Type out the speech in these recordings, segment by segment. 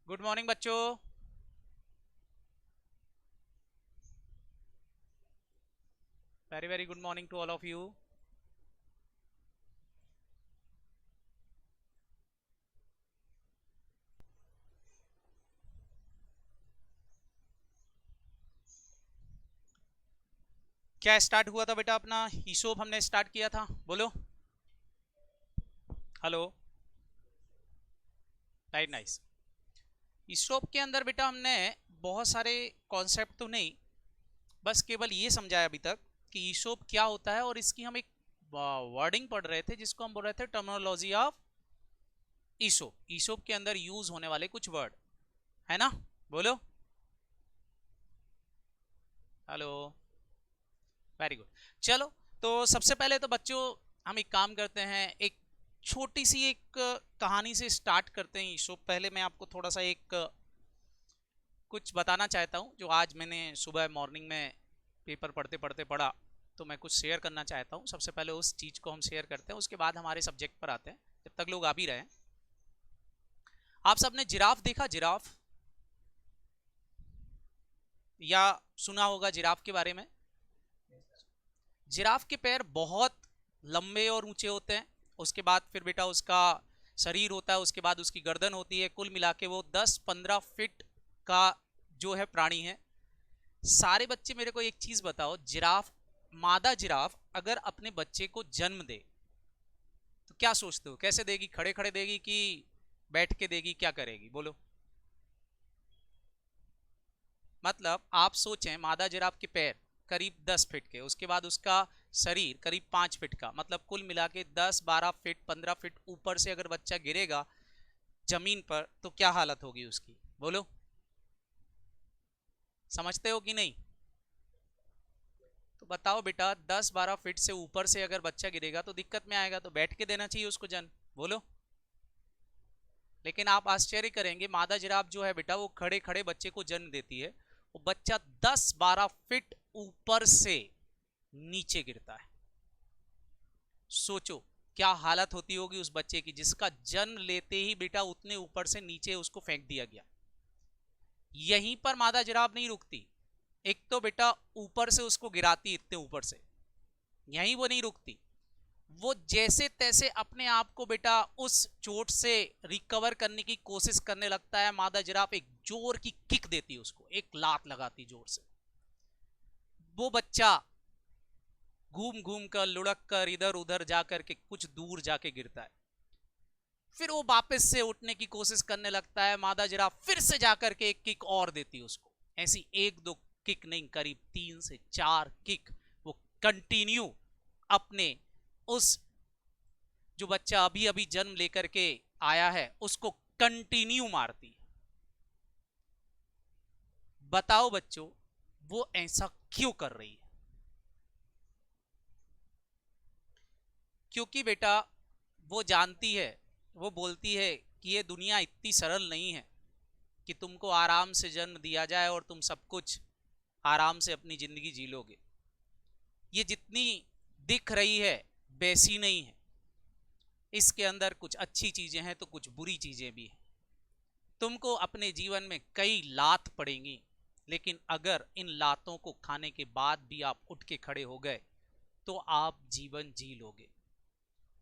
Good morning बच्चों। Very very good morning to all of you. क्या start हुआ था बेटा अपना ईसोप हमने स्टार्ट किया था, बोलो। हेलो। Right, nice. ईसोप के अंदर बेटा हमने बहुत सारे कॉन्सेप्ट तो नहीं, बस केवल ये समझाया अभी तक कि ईसोप क्या होता है, और इसकी हम एक वर्डिंग पढ़ रहे थे जिसको हम बोल रहे थे टर्मिनोलॉजी ऑफ ईसोप। ईसोप के अंदर यूज होने वाले कुछ वर्ड है ना, बोलो। हेलो। Very good. चलो, तो सबसे पहले तो बच्चों हम एक काम करते हैं, एक छोटी सी एक कहानी से स्टार्ट करते हैं ईशो। पहले मैं आपको थोड़ा सा एक कुछ बताना चाहता हूँ जो आज मैंने सुबह मॉर्निंग में पेपर पढ़ते पढ़ते पढ़ा, तो मैं कुछ शेयर करना चाहता हूँ। सबसे पहले उस चीज़ को हम शेयर करते हैं, उसके बाद हमारे सब्जेक्ट पर आते हैं, जब तक लोग आ भी रहे हैं। आप सबने जिराफ देखा? जिराफ या सुना होगा जिराफ के बारे में। जिराफ के पैर बहुत लंबे और ऊंचे होते हैं। उसके बाद फिर बेटा उसका शरीर होता है, उसके बाद उसकी गर्दन होती है। कुल मिला के वो 10-15 फीट का जो है प्राणी है। सारे बच्चे मेरे को एक चीज बताओ, जिराफ, मादा जिराफ अगर अपने बच्चे को जन्म दे तो क्या सोचते हो, कैसे देगी? खड़े खड़े देगी कि बैठ के देगी? क्या करेगी, बोलो। मतलब आप सोचें, मादा जिराफ के पैर करीब 10 फीट के, उसके बाद उसका शरीर करीब 5 फीट का, मतलब कुल मिला के 10-12 फीट 15 फीट ऊपर से अगर बच्चा गिरेगा जमीन पर तो क्या हालत होगी उसकी, बोलो। समझते हो कि नहीं? तो बताओ बेटा, 10-12 फीट से ऊपर से अगर बच्चा गिरेगा तो दिक्कत में आएगा, तो बैठ के देना चाहिए उसको जन्म, बोलो। लेकिन आप आश्चर्य करेंगे, मादा जिराफ जो है बेटा वो खड़े खड़े बच्चे को जन्म देती है। वो बच्चा 10-12 फीट ऊपर से नीचे गिरता है। सोचो क्या हालत होती होगी उस बच्चे की जिसका जन्म लेते ही बेटा उतने ऊपर से नीचे उसको फेंक दिया गया। यहीं पर मादा जिराफ नहीं रुकती। एक तो बेटा ऊपर से उसको गिराती इतने ऊपर से, यहीं वो नहीं रुकती। वो जैसे तैसे अपने आप को बेटा उस चोट से रिकवर करने की कोशिश करने लगता है। मादा जिराफ एक जोर की किक देती है उसको, एक लात लगाती जोर से। वो बच्चा घूम घूम कर लुढ़क कर इधर उधर जाकर के कुछ दूर जाके गिरता है। फिर वो वापस से उठने की कोशिश करने लगता है। मादा जिराफ फिर से जाकर के एक किक और देती है उसको। ऐसी एक दो किक नहीं, करीब 3 से 4 किक वो कंटिन्यू अपने उस जो बच्चा अभी अभी जन्म लेकर के आया है उसको कंटिन्यू मारती। बताओ बच्चों, वो ऐसा क्यों कर रही है? क्योंकि बेटा वो जानती है, वो बोलती है कि ये दुनिया इतनी सरल नहीं है कि तुमको आराम से जन्म दिया जाए और तुम सब कुछ आराम से अपनी जिंदगी जी लोगे। ये जितनी दिख रही है वैसी नहीं है। इसके अंदर कुछ अच्छी चीजें हैं तो कुछ बुरी चीजें भी हैं। तुमको अपने जीवन में कई लात पड़ेंगी, लेकिन अगर इन लातों को खाने के बाद भी आप उठ के खड़े हो गए तो आप जीवन जी लोगे।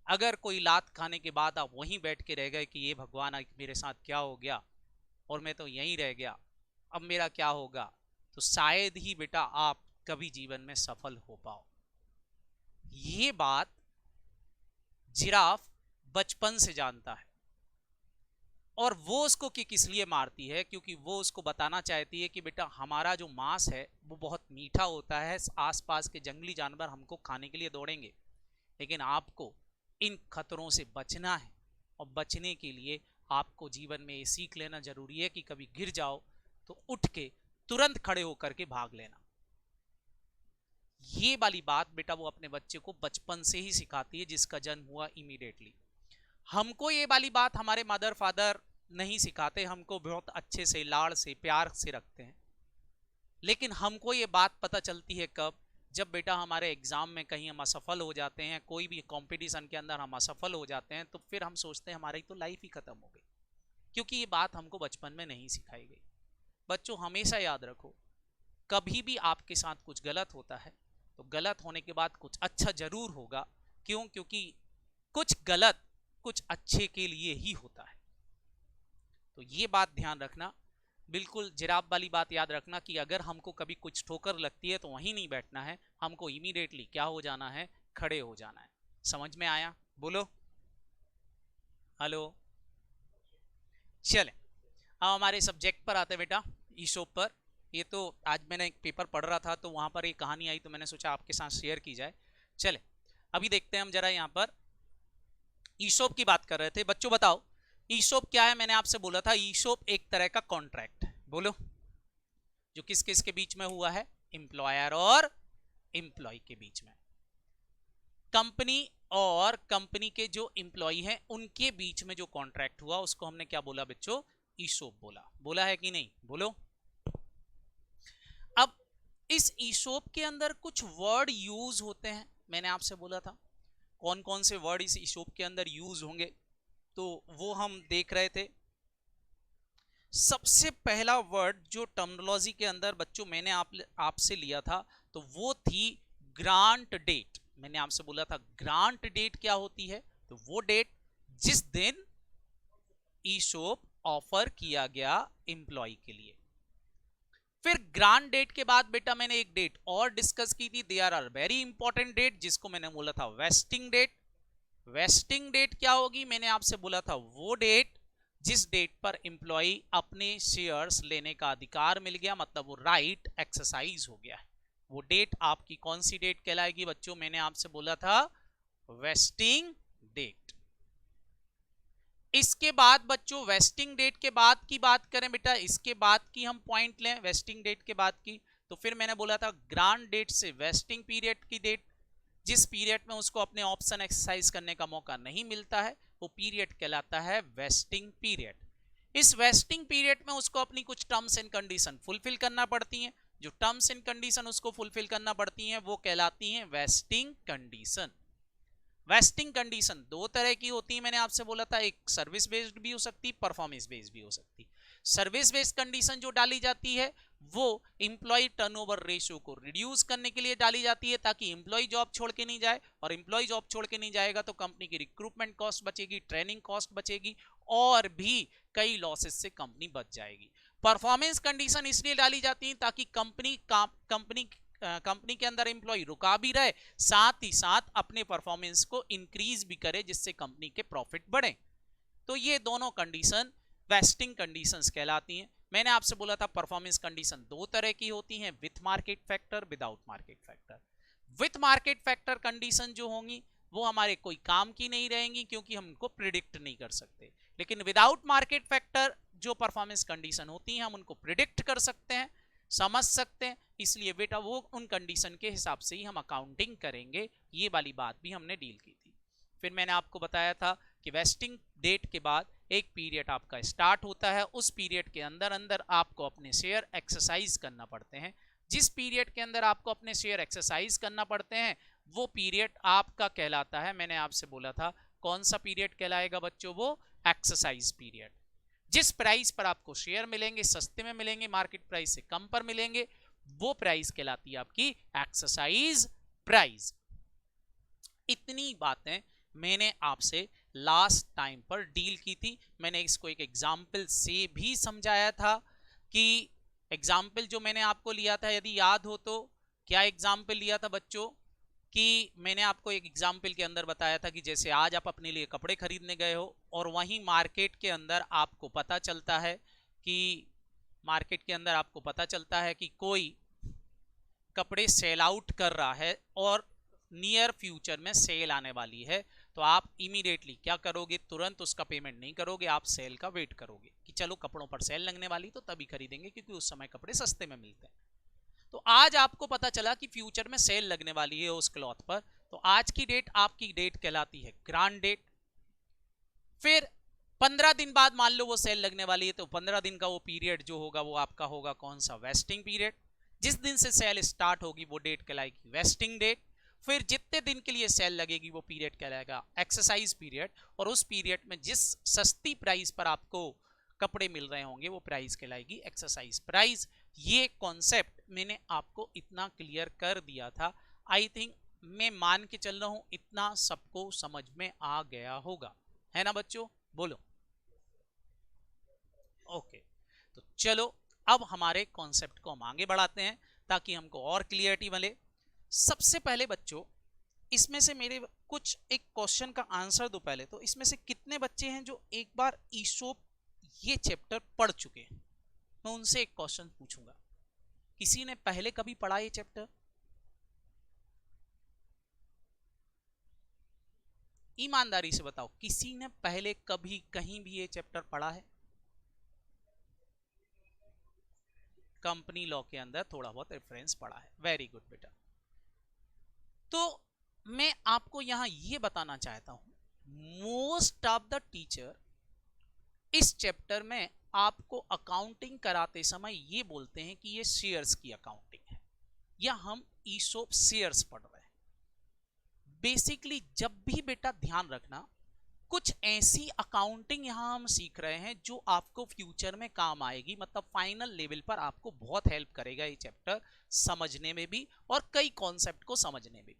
अगर कोई लात खाने के बाद आप वहीं बैठ के रह गए कि ये भगवान मेरे साथ क्या हो गया और मैं तो यहीं रह गया, अब मेरा क्या होगा, तो शायद ही बेटा आप कभी जीवन में सफल हो पाओ। ये बात जिराफ बचपन से जानता है, और वो उसको किक इसलिए मारती है क्योंकि वो उसको बताना चाहती है कि बेटा हमारा जो मांस है वो बहुत मीठा होता है। आसपास के जंगली जानवर हमको खाने के लिए दौड़ेंगे, लेकिन आपको इन खतरों से बचना है, और बचने के लिए आपको जीवन में ये सीख लेना जरूरी है कि कभी गिर जाओ तो उठ के तुरंत खड़े होकर के भाग लेना। ये वाली बात बेटा वो अपने बच्चे को बचपन से ही सिखाती है, जिसका जन्म हुआ इमीडिएटली। हमको ये वाली बात हमारे मदर फादर नहीं सिखाते, हमको बहुत अच्छे से लाड़ से प्यार से रखते हैं। लेकिन हमको ये बात पता चलती है कब? जब बेटा हमारे एग्जाम में कहीं हम असफल हो जाते हैं, कोई भी कंपटीशन के अंदर हम असफल हो जाते हैं, तो फिर हम सोचते हैं हमारी तो लाइफ ही खत्म हो गई। क्योंकि ये बात हमको बचपन में नहीं सिखाई गई। बच्चों हमेशा याद रखो, कभी भी आपके साथ कुछ गलत होता है तो गलत होने के बाद कुछ अच्छा जरूर होगा। क्यों? क्योंकि कुछ गलत कुछ अच्छे के लिए ही होता है। तो ये बात ध्यान रखना, बिल्कुल जिराफ वाली बात याद रखना कि अगर हमको कभी कुछ ठोकर लगती है तो वहीं नहीं बैठना है, हमको इमीडिएटली क्या हो जाना है, खड़े हो जाना है। समझ में आया? बोलो हेलो। चले अब हमारे सब्जेक्ट पर आते बेटा, ईशोप पर। ये तो आज मैंने एक पेपर पढ़ रहा था तो वहां पर एक कहानी आई तो मैंने सोचा आपके साथ शेयर की जाए। चले अभी देखते हैं हम जरा यहाँ पर ईशोप की बात कर रहे थे। बच्चों बताओ ईशोप क्या है? मैंने आपसे बोला था ईशोप एक तरह का कॉन्ट्रैक्ट है। बोलो, जो किस किस के बीच में हुआ है? एम्प्लॉयर और एम्प्लॉय के बीच में। कंपनी और कंपनी के जो एम्प्लॉय हैं उनके बीच में जो कॉन्ट्रैक्ट हुआ उसको हमने क्या बोला बच्चों? ईशोप बोला। बोला है कि नहीं? बोलो। अब इस ईशोप के अंदर कुछ वर्ड यूज होते हैं, मैंने आपसे बोला था कौन कौन से वर्ड इस ईशोप के अंदर यूज होंगे, तो वो हम देख रहे थे। सबसे पहला वर्ड जो टर्मिनोलॉजी के अंदर बच्चों मैंने आपसे लिया था तो वो थी ग्रांट डेट। मैंने आपसे बोला था ग्रांट डेट क्या होती है? तो वो डेट जिस दिन ईशोप ऑफर किया गया एम्प्लॉय के लिए। फिर ग्रांट डेट के बाद बेटा मैंने एक डेट और डिस्कस की थी, there are very important date, जिसको मैंने बोला था वेस्टिंग डेट। वेस्टिंग डेट क्या होगी? मैंने आपसे बोला था वो डेट जिस डेट पर एम्प्लॉय अपने शेयर्स लेने का अधिकार मिल गया, मतलब वो राइट एक्सरसाइज हो गया है। वो डेट आपकी कौन सी डेट कहलाएगी बच्चों? मैंने आपसे बोला था वेस्टिंग डेट। इसके बाद बच्चों वेस्टिंग डेट के बाद की बात करें बेटा, इसके बाद की हम पॉइंट लें वेस्टिंग डेट के बाद की, तो फिर मैंने बोला था ग्रांट डेट से वेस्टिंग पीरियड की डेट, जिस पीरियड में उसको अपने ऑप्शन एक्सरसाइज करने का मौका नहीं मिलता है वो पीरियड कहलाता है वेस्टिंग पीरियड। इस वेस्टिंग पीरियड में उसको अपनी कुछ टर्म्स एंड कंडीशन फुलफिल करना पड़ती हैं। जो टर्म्स एंड कंडीशन उसको फुलफिल करना पड़ती हैं वो कहलाती हैं वेस्टिंग कंडीशन। वेस्टिंग कंडीशन दो तरह की होती है, मैंने आपसे बोला था, एक सर्विस बेस्ड भी हो सकती, परफॉर्मेंस बेस्ड भी हो सकती। सर्विस बेस्ड कंडीशन जो डाली जाती है वो एम्प्लॉय टर्नओवर रेशियो को रिड्यूस करने के लिए डाली जाती है ताकि एम्प्लॉय जॉब छोड़ के नहीं जाए, और एम्प्लॉय जॉब छोड़ के नहीं जाएगा तो कंपनी की रिक्रूटमेंट कॉस्ट बचेगी, ट्रेनिंग कॉस्ट बचेगी और भी कई लॉसेस से कंपनी बच जाएगी। परफॉर्मेंस कंडीशन इसलिए डाली जाती है ताकि कंपनी के अंदर एम्प्लॉय रुका भी रहे, साथ ही साथ अपने परफॉर्मेंस को इंक्रीज भी करे जिससे कंपनी के प्रॉफिट बढ़े। तो ये दोनों कंडीशन वेस्टिंग कंडीशंस कहलाती हैं। मैंने आपसे बोला था परफॉर्मेंस कंडीशन दो तरह की होती हैं, with market factor, without market factor. With market factor condition जो होंगी वो हमारे कोई काम की नहीं रहेंगी क्योंकि हम उनको प्रिडिक्ट नहीं कर सकते, लेकिन विदाउट मार्केट फैक्टर जो परफॉर्मेंस कंडीशन होती हैं हम उनको प्रिडिक्ट कर सकते हैं, समझ सकते हैं, इसलिए बेटा वो उन कंडीशन के हिसाब से ही हम अकाउंटिंग करेंगे। ये वाली बात भी हमने डील की थी। फिर मैंने आपको बताया था कि वेस्टिंग डेट के बाद एक पीरियड आपका स्टार्ट होता है, उस पीरियड के अंदर अंदर आपको अपने शेयर एक्सरसाइज करना पड़ते हैं। जिस पीरियड के अंदर आपको अपने शेयर एक्सरसाइज करना पड़ते हैं वो पीरियड आपका कहलाता है, मैंने आपसे बोला था कौन सा पीरियड कहलाएगा बच्चों? वो एक्सरसाइज पीरियड। जिस प्राइस पर आपको शेयर मिलेंगे, सस्ते में मिलेंगे, मार्केट प्राइस से कम पर मिलेंगे, वो प्राइस कहलाती है आपकी एक्सरसाइज प्राइस। इतनी बातें मैंने आपसे लास्ट टाइम पर डील की थी। मैंने इसको एक एग्जाम्पल से भी समझाया था कि एग्जाम्पल जो मैंने आपको लिया था यदि याद हो तो क्या एग्जाम्पल लिया था बच्चों? कि मैंने आपको एक एग्जाम्पल के अंदर बताया था कि जैसे आज आप अपने लिए कपड़े खरीदने गए हो और वहीं मार्केट के अंदर आपको पता चलता है कि कोई कपड़े सेल आउट कर रहा है और नियर फ्यूचर में सेल आने वाली है, तो आप इमीडिएटली क्या करोगे? तुरंत उसका पेमेंट नहीं करोगे, आप सेल का वेट करोगे कि चलो कपड़ों पर सेल लगने वाली तो तभी खरीदेंगे क्योंकि उस समय कपड़े सस्ते में मिलते हैं। तो आज आपको पता चला कि फ्यूचर में सेल लगने वाली है उस क्लॉथ पर, तो आज की डेट आपकी डेट कहलाती है ग्रांट डेट। फिर 15 दिन बाद मान लो वो सेल लगने वाली है तो 15 दिन का वो पीरियड जो होगा वो आपका होगा कौन सा? Vesting period. जिस दिन से सेल स्टार्ट होगी वो डेट कहलाएगी वेस्टिंग डेट। फिर जितने दिन के लिए सेल लगेगी वो पीरियड कहलाएगा एक्सरसाइज पीरियड, और उस पीरियड में जिस सस्ती प्राइस पर आपको कपड़े मिल रहे होंगे वो प्राइस कहलाएगी एक्सरसाइज प्राइस। ये कॉन्सेप्ट मैंने आपको इतना क्लियर कर दिया था। आई थिंक मैं मान के चल रहा हूं इतना सबको समझ में आ गया होगा, है ना बच्चों, बोलो। ओके, तो चलो अब हमारे कॉन्सेप्ट को हम आगे बढ़ाते हैं ताकि हमको और क्लियरिटी मिले। सबसे पहले बच्चों इसमें से मेरे कुछ एक क्वेश्चन का आंसर दो पहले। तो इसमें से कितने बच्चे हैं जो एक बार ईसोप ये चैप्टर पढ़ चुके हैं? मैं उनसे एक क्वेश्चन पूछूंगा, किसी ने पहले कभी पढ़ा ये चैप्टर? ईमानदारी से बताओ, किसी ने पहले कभी कहीं भी ये चैप्टर पढ़ा है? कंपनी लॉ के अंदर थोड़ा बहुत रेफरेंस पढ़ा है, वेरी गुड बेटा। तो मैं आपको यहां ये बताना चाहता हूं मोस्ट ऑफ द टीचर इस चैप्टर में आपको अकाउंटिंग कराते समय ये बोलते हैं कि ये शेयर्स की अकाउंटिंग है या हम ईसोप शेयर्स पढ़ रहे हैं। बेसिकली जब भी बेटा ध्यान रखना, कुछ ऐसी अकाउंटिंग यहां हम सीख रहे हैं जो आपको फ्यूचर में काम आएगी, मतलब फाइनल लेवल पर आपको बहुत हेल्प करेगा ये चैप्टर समझने में भी और कई कॉन्सेप्ट को समझने में भी।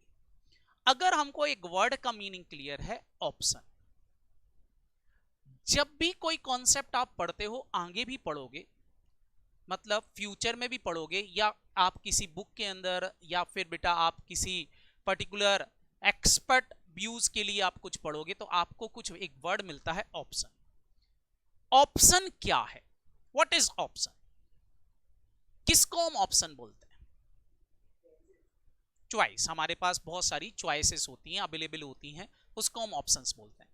अगर हमको एक वर्ड का मीनिंग क्लियर है, ऑप्शन, जब भी कोई कॉन्सेप्ट आप पढ़ते हो आगे भी पढ़ोगे, मतलब फ्यूचर में भी पढ़ोगे या आप किसी बुक के अंदर या फिर बेटा आप किसी पर्टिकुलर एक्सपर्ट व्यूज के लिए आप कुछ पढ़ोगे तो आपको कुछ एक वर्ड मिलता है ऑप्शन। ऑप्शन क्या है? What is option? किसको हम ऑप्शन बोलते हैं? चॉइस। हमारे पास बहुत सारी चॉइसेस होती हैं, अवेलेबल होती हैं, उसको हम ऑप्शंस बोलते हैं।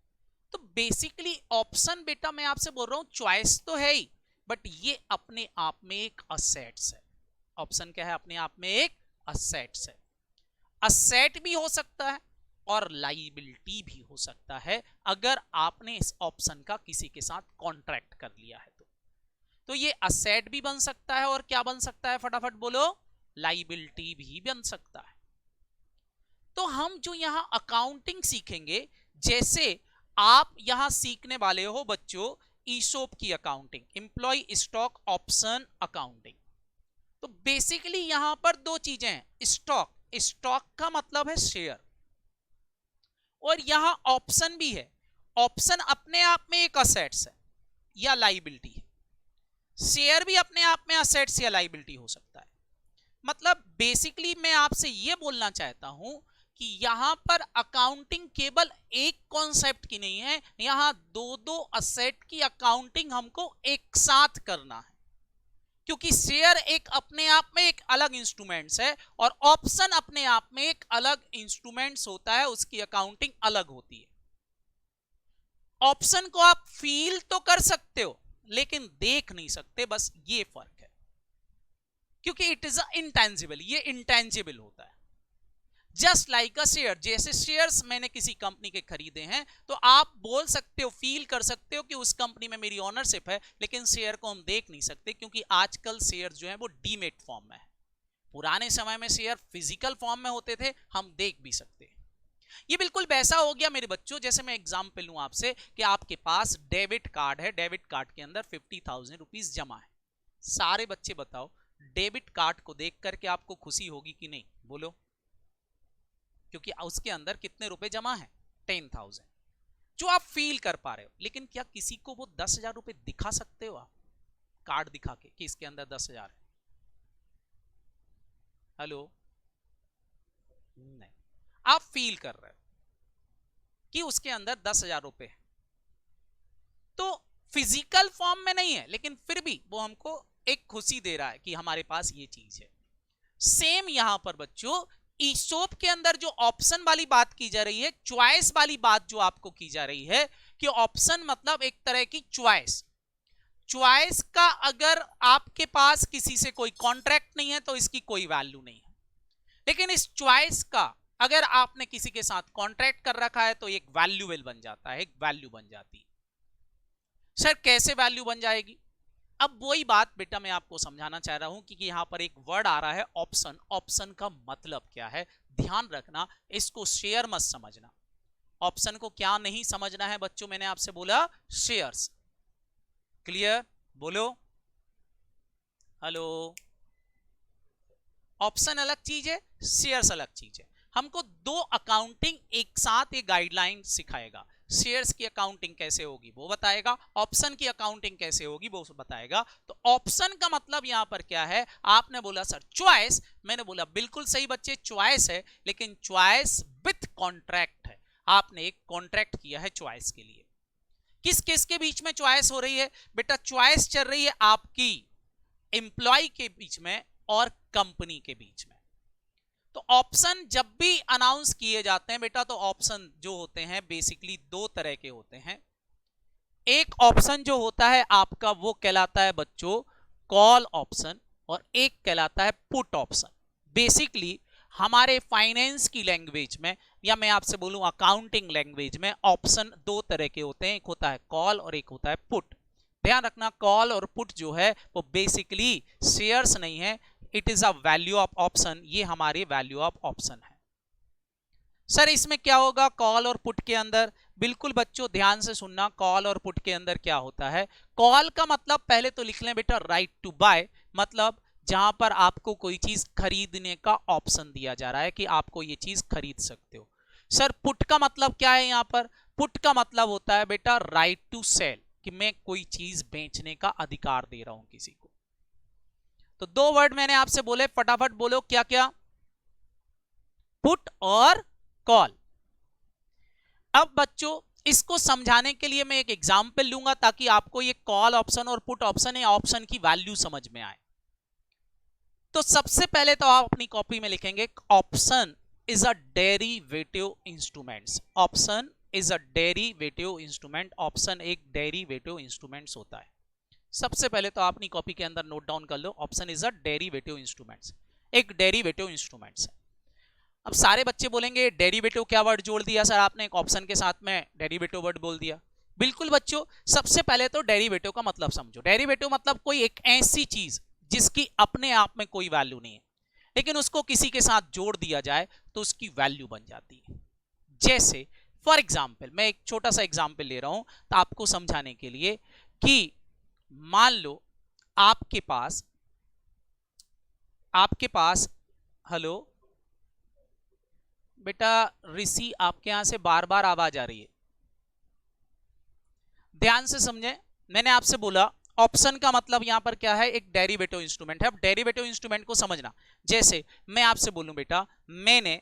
तो बेसिकली ऑप्शन बेटा मैं आपसे बोल रहा हूं चॉइस तो है ही, बट ये अपने आप में एक असेट्स है। ऑप्शन क्या है? अपने आप में एक असेट्स है। असेट भी हो सकता है और लाइबिलिटी भी हो सकता है अगर आपने इस ऑप्शन का किसी के साथ कॉन्ट्रैक्ट कर लिया है तो ये असेट भी बन सकता है और क्या बन सकता है, फटाफट बोलो, लाइबिलिटी भी बन सकता है। तो हम जो यहां अकाउंटिंग सीखेंगे, जैसे आप यहां सीखने वाले हो बच्चों ईसोप की accounting, employee stock option accounting. तो बेसिकली यहां पर दो चीजें हैं, स्टॉक, स्टॉक का मतलब है शेयर, और यहां ऑप्शन भी है। ऑप्शन अपने आप में एक असेट्स है या लाइबिलिटी है, शेयर भी अपने आप में असेट्स या लाइबिलिटी हो सकता है। मतलब बेसिकली मैं आपसे यह बोलना चाहता हूं कि यहां पर अकाउंटिंग केवल एक कॉन्सेप्ट की नहीं है, यहां दो दो असेट की अकाउंटिंग हमको एक साथ करना है, क्योंकि शेयर एक अपने आप में एक अलग इंस्ट्रूमेंट्स है और ऑप्शन अपने आप में एक अलग इंस्ट्रूमेंट्स होता है, उसकी अकाउंटिंग अलग होती है। ऑप्शन को आप फील तो कर सकते हो लेकिन देख नहीं सकते, बस ये फर्क है, क्योंकि इट इज इंटेंजिबल, ये इंटेंजिबल होता है। जस्ट लाइक अ शेयर, जैसे शेयर्स मैंने किसी कंपनी के खरीदे हैं तो आप बोल सकते हो, फील कर सकते हो कि उस कंपनी में मेरी ओनरशिप है, लेकिन शेयर को हम देख नहीं सकते क्योंकि आजकल शेयर जो है वो डीमेट फॉर्म में है। पुराने समय में शेयर फिजिकल फॉर्म में होते थे, हम देख भी सकते हैं। ये बिल्कुल वैसा हो गया मेरे बच्चों, जैसे मैं एग्जांपल लूं आपसे कि आपके पास डेबिट कार्ड है, डेबिट कार्ड के अंदर 50,000 रुपीज जमा है। सारे बच्चे बताओ डेबिट कार्ड को देख करके आपको खुशी होगी कि नहीं, बोलो, क्योंकि उसके अंदर कितने रुपए जमा है, 10,000, जो आप फील कर पा रहे हो। लेकिन क्या किसी को वो 10,000 रुपए दिखा सकते हो आप कार्ड दिखा के कि इसके अंदर 10,000 है? हेलो, नहीं, आप फील कर रहे हो कि उसके अंदर 10,000 रुपए है, तो फिजिकल फॉर्म में नहीं है लेकिन फिर भी वो हमको एक खुशी दे रहा है कि हमारे पास ये चीज है। सेम यहां पर बच्चों ईसोप के अंदर जो ऑप्शन वाली बात की जा रही है, चॉइस वाली बात जो आपको की जा रही है कि ऑप्शन मतलब एक तरह की चॉइस। चॉइस का अगर आपके पास किसी से कोई कॉन्ट्रैक्ट नहीं है तो इसकी कोई वैल्यू नहीं है, लेकिन इस चॉइस का अगर आपने किसी के साथ कॉन्ट्रैक्ट कर रखा है तो एक वैल्यूएबल बन जाता है, एक वैल्यू बन जाती है। सर कैसे वैल्यू बन जाएगी? अब वही बात बेटा मैं आपको समझाना चाह रहा हूं कि यहां पर एक वर्ड आ रहा है ऑप्शन। ऑप्शन का मतलब क्या है, ध्यान रखना, इसको शेयर मत समझना। ऑप्शन को क्या नहीं समझना है बच्चों, मैंने आपसे बोला शेयर्स। क्लियर? बोलो हेलो। ऑप्शन अलग चीज है, शेयर्स अलग चीज है। हमको दो अकाउंटिंग एक साथ ये गाइडलाइन सिखाएगा। शेयर्स की अकाउंटिंग कैसे होगी वो बताएगा, ऑप्शन की अकाउंटिंग कैसे होगी वो बताएगा। तो ऑप्शन का मतलब यहां पर क्या है? आपने बोला सर चॉइस, मैंने बोला बिल्कुल सही बच्चे, चॉइस है, लेकिन चॉइस विथ कॉन्ट्रैक्ट है। आपने एक कॉन्ट्रैक्ट किया है चॉइस के लिए। किस किस के बीच में चॉइस हो रही है बेटा? चॉइस चल रही है आपकी एम्प्लॉय के बीच में और कंपनी के बीच में। तो ऑप्शन जब भी अनाउंस किए जाते हैं बेटा, तो ऑप्शन जो होते हैं बेसिकली दो तरह के होते हैं। एक ऑप्शन जो होता है आपका वो कहलाता है बच्चों कॉल ऑप्शन, और एक कहलाता है पुट ऑप्शन। बेसिकली हमारे फाइनेंस की लैंग्वेज में, या मैं आपसे बोलूं अकाउंटिंग लैंग्वेज में, ऑप्शन दो तरह के होते हैं, एक होता है कॉल और एक होता है पुट। ध्यान रखना, कॉल और पुट जो है वो बेसिकली शेयर्स नहीं है, it is a value of option. ये हमारी वैल्यू ऑफ ऑप्शन है। सर इसमें क्या होगा कॉल और पुट के अंदर? बिल्कुल बच्चों ध्यान से सुनना, कॉल और पुट के अंदर क्या होता है। कॉल का मतलब पहले तो लिख लें बेटा, राइट टू बाय, मतलब जहां पर आपको कोई चीज खरीदने का ऑप्शन दिया जा रहा है कि आपको ये चीज खरीद सकते हो। सर पुट का मतलब क्या है? यहां पर पुट का मतलब होता है बेटा राइट टू सेल, कि मैं कोई चीज बेचने का अधिकार दे रहा हूं किसी को। तो दो वर्ड मैंने आपसे बोले, फटाफट बोलो क्या क्या? पुट और कॉल। अब बच्चों इसको समझाने के लिए मैं एक एग्जांपल लूंगा ताकि आपको ये कॉल ऑप्शन और पुट ऑप्शन या ऑप्शन की वैल्यू समझ में आए। तो सबसे पहले तो आप अपनी कॉपी में लिखेंगे option is a derivative instruments. Option is a derivative instrument. Option एक डेरिवेटिव इंस्ट्रूमेंट्स होता है। सबसे पहले तो अपनी कॉपी के अंदर नोट डाउन कर लो, option is a derivative instruments, एक डेरिवेटिव इंस्ट्रूमेंट्स है। अब सारे बच्चे बोलेंगे डेरिवेटिव क्या वर्ड जोड़ दिया सर आपने, एक ऑप्शन के साथ में डेरिवेटिव वर्ड बोल दिया। बिल्कुल बच्चों, सबसे पहले तो डेरिवेटिव का मतलब समझो। डेरिवेटिव मतलब कोई एक ऐसी चीज जिसकी अपने आप में कोई वैल्यू नहीं है, लेकिन उसको किसी के साथ जोड़ दिया जाए तो उसकी वैल्यू बन जाती है। जैसे फॉर एग्जाम्पल, मैं एक छोटा सा एग्जाम्पल ले रहा हूं तो आपको समझाने के लिए, कि मान लो आपके पास हेलो बेटा ऋषि, आपके यहां से बार बार आवाज आ रही है, ध्यान से समझे। मैंने आपसे बोला ऑप्शन का मतलब यहां पर क्या है, एक डेरिवेटिव इंस्ट्रूमेंट है। अब डेरिवेटिव इंस्ट्रूमेंट को समझना। जैसे मैं आपसे बोलूं बेटा मैंने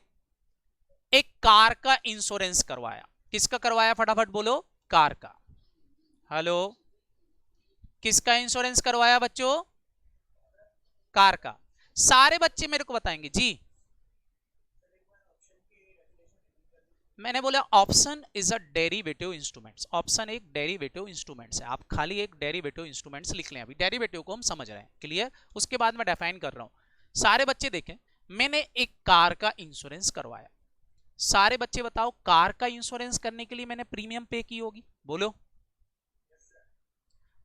एक कार का इंश्योरेंस करवाया। किसका करवाया? फटाफट बोलो। कार का। हेलो, किसका इंश्योरेंस करवाया बच्चों? कार का। सारे बच्चे मेरे को बताएंगे जी। मैंने बोला option is a derivative instruments. Option एक डेरिवेटिव इंस्ट्रूमेंट्स है। आप खाली एक डेरिवेटिव इंस्ट्रूमेंट्स लिख लें, अभी डेरिवेटिव को हम समझ रहे हैं, क्लियर? उसके बाद मैं डिफाइन कर रहा हूं। सारे बच्चे देखें, मैंने एक कार का इंश्योरेंस करवाया। सारे बच्चे बताओ, कार का इंश्योरेंस करने के लिए मैंने प्रीमियम पे की होगी, बोलो।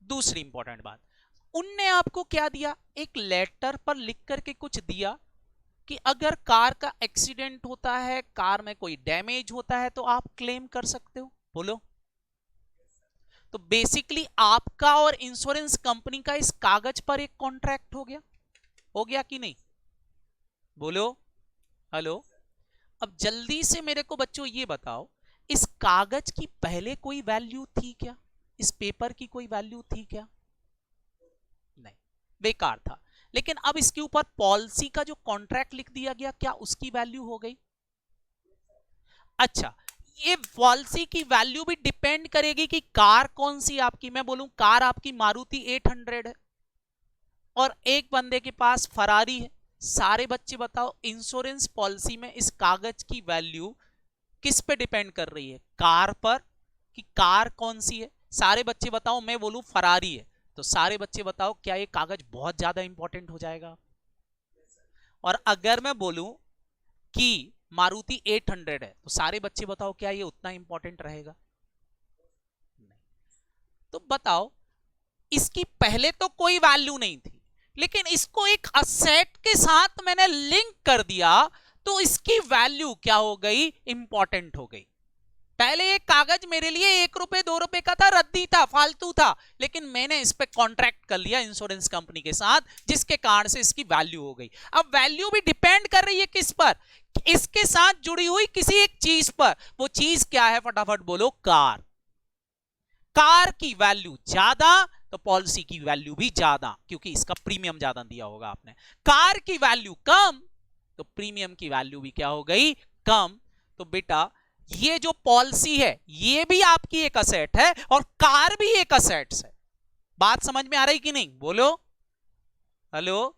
दूसरी इंपॉर्टेंट बात, उनने आपको क्या दिया? एक लेटर पर लिख करके कुछ दिया कि अगर कार का एक्सीडेंट होता है, कार में कोई डैमेज होता है, तो आप क्लेम कर सकते हो, बोलो। तो बेसिकली आपका और इंश्योरेंस कंपनी का इस कागज पर एक कॉन्ट्रैक्ट हो गया कि नहीं? बोलो हेलो। अब जल्दी से मेरे को बच्चों ये बताओ, इस कागज की पहले कोई वैल्यू थी क्या? इस पेपर की कोई वैल्यू थी क्या? नहीं, बेकार था। लेकिन अब इसके ऊपर पॉलिसी का जो कॉन्ट्रैक्ट लिख दिया गया, क्या उसकी वैल्यू हो गई? अच्छा, ये पॉलिसी की वैल्यू भी डिपेंड करेगी कि कार कौन सी आपकी। मैं बोलूं कार आपकी मारुति 800 है और एक बंदे के पास फरारी है। सारे बच्चे बताओ, इंश्योरेंस पॉलिसी में इस कागज की वैल्यू किस पे डिपेंड कर रही है? कार पर, कि कार कौन सी है? सारे बच्चे बताओ। मैं बोलूं फरारी है, तो सारे बच्चे बताओ क्या ये कागज बहुत ज्यादा इंपॉर्टेंट हो जाएगा? और अगर मैं बोलूं कि मारुति 800 है, तो सारे बच्चे बताओ क्या ये उतना इंपॉर्टेंट रहेगा? नहीं। तो बताओ, इसकी पहले तो कोई वैल्यू नहीं थी, लेकिन इसको एक असेट के साथ मैंने लिंक कर दिया, तो इसकी वैल्यू क्या हो गई? इंपॉर्टेंट हो गई। पहले एक कागज मेरे लिए 1 रुपए 2 रुपए का था, रद्दी था, फालतू था, लेकिन मैंने इस पे कॉन्ट्रैक्ट कर लिया इंश्योरेंस कंपनी के साथ, जिसके कारण से इसकी वैल्यू हो गई। अब वैल्यू भी डिपेंड कर रही है किस पर, इसके साथ जुड़ी हुई किसी एक चीज पर। वो चीज क्या है, फटाफट बोलो। कार। कार की वैल्यू ज्यादा तो पॉलिसी की वैल्यू भी ज्यादा, क्योंकि इसका प्रीमियम ज्यादा दिया होगा आपने। कार की वैल्यू कम तो प्रीमियम की वैल्यू भी क्या हो गई, कम। तो बेटा ये जो पॉलिसी है ये भी आपकी एक असेट है और कार भी एक असेट है। बात समझ में आ रही कि नहीं, बोलो हेलो।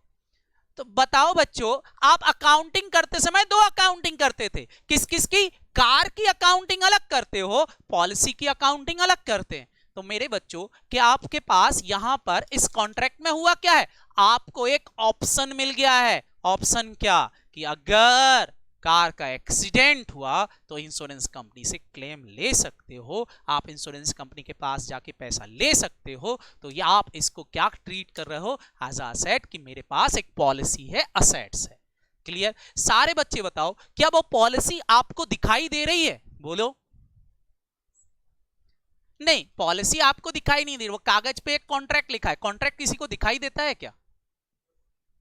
तो बताओ बच्चों, आप अकाउंटिंग करते समय दो अकाउंटिंग करते थे, किस किस की? कार की अकाउंटिंग अलग करते हो, पॉलिसी की अकाउंटिंग अलग करते हैं। तो मेरे बच्चों कि आपके पास यहां पर इस कॉन्ट्रैक्ट में हुआ क्या है, आपको एक ऑप्शन मिल गया है। ऑप्शन क्या, कि अगर कार का एक्सीडेंट हुआ तो इंश्योरेंस कंपनी से क्लेम ले सकते हो, आप इंश्योरेंस कंपनी के पास जाके पैसा ले सकते हो। तो ये आप इसको क्या ट्रीट कर रहे हो, एज असेट, कि मेरे पास एक पॉलिसी है, असेट्स है। क्लियर? सारे बच्चे बताओ, क्या वो पॉलिसी आपको दिखाई दे रही है? बोलो। नहीं, पॉलिसी आपको दिखाई नहीं दे रही, वो कागज पे एक कॉन्ट्रैक्ट लिखा है। कॉन्ट्रैक्ट किसी को दिखाई देता है क्या?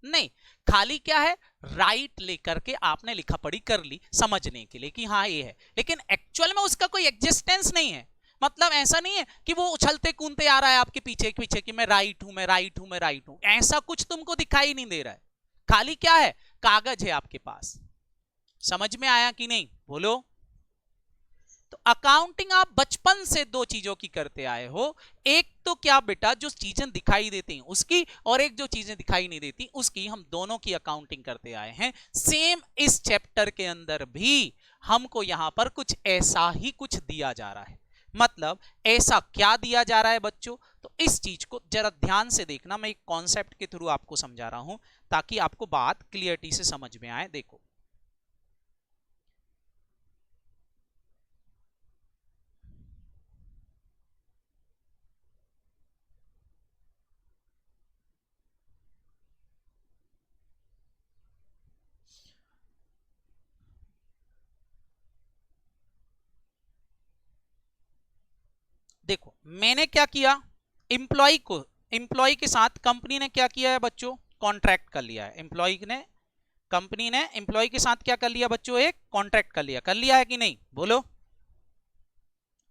नहीं, खाली क्या है, राइट लेकर के आपने लिखा पढ़ी कर ली समझने के लिए कि हाँ ये है, लेकिन एक्चुअल में उसका कोई एग्जिस्टेंस नहीं है। मतलब ऐसा नहीं है कि वो उछलते कूदते आ रहा है आपके पीछे पीछे कि मैं राइट हूं, मैं राइट हूं, मैं राइट हूं, ऐसा कुछ तुमको दिखाई नहीं दे रहा है। खाली क्या है, कागज है आपके पास। समझ में आया कि नहीं, बोलो। तो अकाउंटिंग आप बचपन से दो चीजों की करते आए हो, एक तो क्या बेटा, जो चीजें दिखाई देती हैं उसकी, और एक जो चीजें दिखाई नहीं देती उसकी, हम दोनों की अकाउंटिंग करते आए हैं। सेम इस चैप्टर के अंदर भी हमको यहां पर कुछ ऐसा ही कुछ दिया जा रहा है। मतलब ऐसा क्या दिया जा रहा है बच्चों, तो इस चीज को जरा ध्यान से देखना, मैं एक कॉन्सेप्ट के थ्रू आपको समझा रहा हूं ताकि आपको बात क्लियरिटी से समझ में आए। देखो, देखो मैंने क्या किया, एम्प्लॉय के साथ कंपनी ने क्या किया है बच्चों, कॉन्ट्रैक्ट कर लिया है। कंपनी ने एम्प्लॉय के साथ क्या कर लिया बच्चों, एक कॉन्ट्रैक्ट कर लिया है कि नहीं, बोलो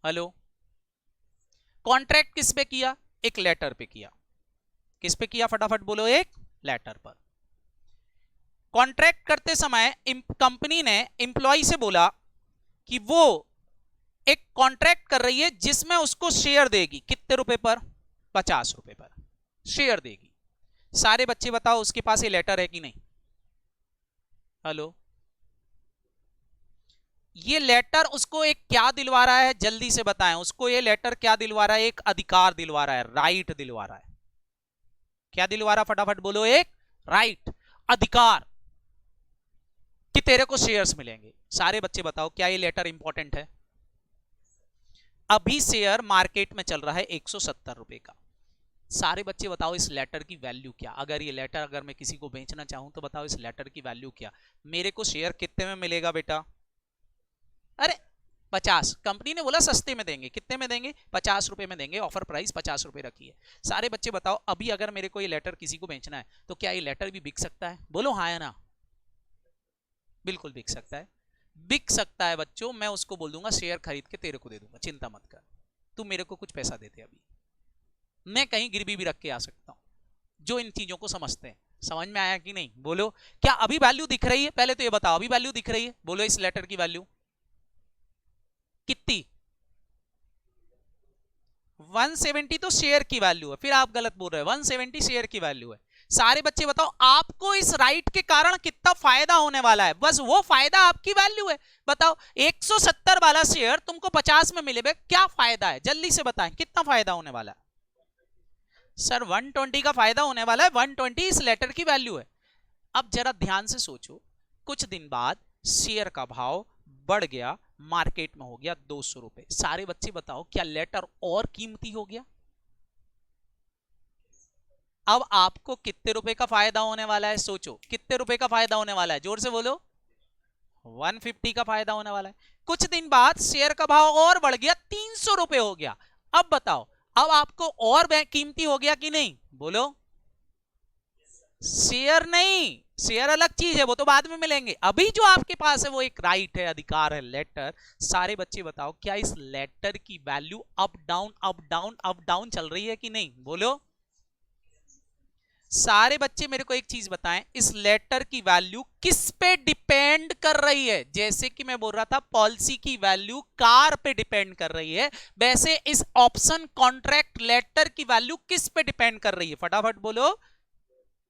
हेलो। कॉन्ट्रैक्ट किस पे किया, एक लेटर पे किया। किस पे किया, फटाफट बोलो, एक लेटर पर। कॉन्ट्रैक्ट करते समय कंपनी ने एम्प्लॉय से बोला कि वो एक कॉन्ट्रैक्ट कर रही है जिसमें उसको शेयर देगी, कितने रुपए पर, 50 रुपए पर शेयर देगी। सारे बच्चे बताओ उसके पास ये लेटर है कि नहीं, हेलो। ये लेटर उसको एक क्या दिलवा रहा है, जल्दी से बताएं, उसको ये लेटर क्या दिलवा रहा है, एक अधिकार दिलवा रहा है, राइट दिलवा रहा है। क्या दिलवा रहा, फटाफट बोलो, एक राइट, अधिकार, कि तेरे को शेयर्स मिलेंगे। सारे बच्चे बताओ क्या ये लेटर इंपॉर्टेंट है? अभी शेयर मार्केट में चल रहा है 170 रुपए का। सारे बच्चे बताओ इस लेटर की वैल्यू क्या, अगर ये लेटर अगर मैं किसी को बेचना चाहूं तो बताओ इस लेटर की वैल्यू क्या, मेरे को शेयर कितने में मिलेगा बेटा? अरे 50, कंपनी ने बोला सस्ते में देंगे, कितने में देंगे, 50 रुपए में देंगे, ऑफर प्राइस 50 रुपए रखी है। सारे बच्चे बताओ अभी अगर मेरे को ये लेटर किसी को बेचना है तो क्या ये लेटर भी बिक सकता है? बोलो हाँ या ना। बिल्कुल बिक सकता है, बिक सकता है बच्चों। मैं उसको बोल दूंगा शेयर खरीद के तेरे को दे दूंगा, चिंता मत कर, तू मेरे को कुछ पैसा देते, अभी मैं कहीं गिरवी भी रख के आ सकता हूं। जो इन चीजों को समझते हैं, समझ में आया कि नहीं, बोलो। क्या अभी वैल्यू दिख रही है, पहले तो ये बताओ, अभी वैल्यू दिख रही है, बोलो इस लेटर की वैल्यू कितनी? 170 तो शेयर की वैल्यू है, फिर आप गलत बोल रहे हो, 170 शेयर की वैल्यू है। सारे बच्चे बताओ आपको इस राइट के कारण कितना फायदा होने वाला है, बस वो फायदा आपकी वैल्यू है। बताओ 170 वाला शेयर तुमको 50 में मिले, क्या फायदा है, जल्दी से बताएं कितना फायदा होने वाला है? सर 120 का फायदा होने वाला है, 120 इस लेटर की वैल्यू है। अब जरा ध्यान से सोचो, कुछ दिन बाद शेयर का भाव बढ़ गया, मार्केट में हो गया 200 रुपए। सारे बच्चे बताओ क्या लेटर और कीमती हो गया? अब आपको कितने रुपए का फायदा होने वाला है, सोचो कितने रुपए का फायदा होने वाला है, जोर से बोलो। 150 का फायदा होने वाला है। कुछ दिन बाद शेयर का भाव और बढ़ गया, 300 रुपए हो गया। अब बताओ, अब आपको और कीमती हो गया कि नहीं? बोलो। शेयर नहीं, शेयर अलग चीज है, वो तो बाद में मिलेंगे। अभी जो आपके पास है वो एक राइट है, अधिकार है, लेटर। सारे बच्चे बताओ, क्या इस लेटर की value up down up down up down चल रही है कि नहीं? बोलो। सारे बच्चे मेरे को एक चीज बताएं, इस लेटर की वैल्यू किस पे डिपेंड कर रही है? जैसे कि मैं बोल रहा था पॉलिसी की वैल्यू कार पे डिपेंड कर रही है, वैसे इस ऑप्शन कॉन्ट्रैक्ट लेटर की वैल्यू किस पे डिपेंड कर रही है? फटाफट बोलो।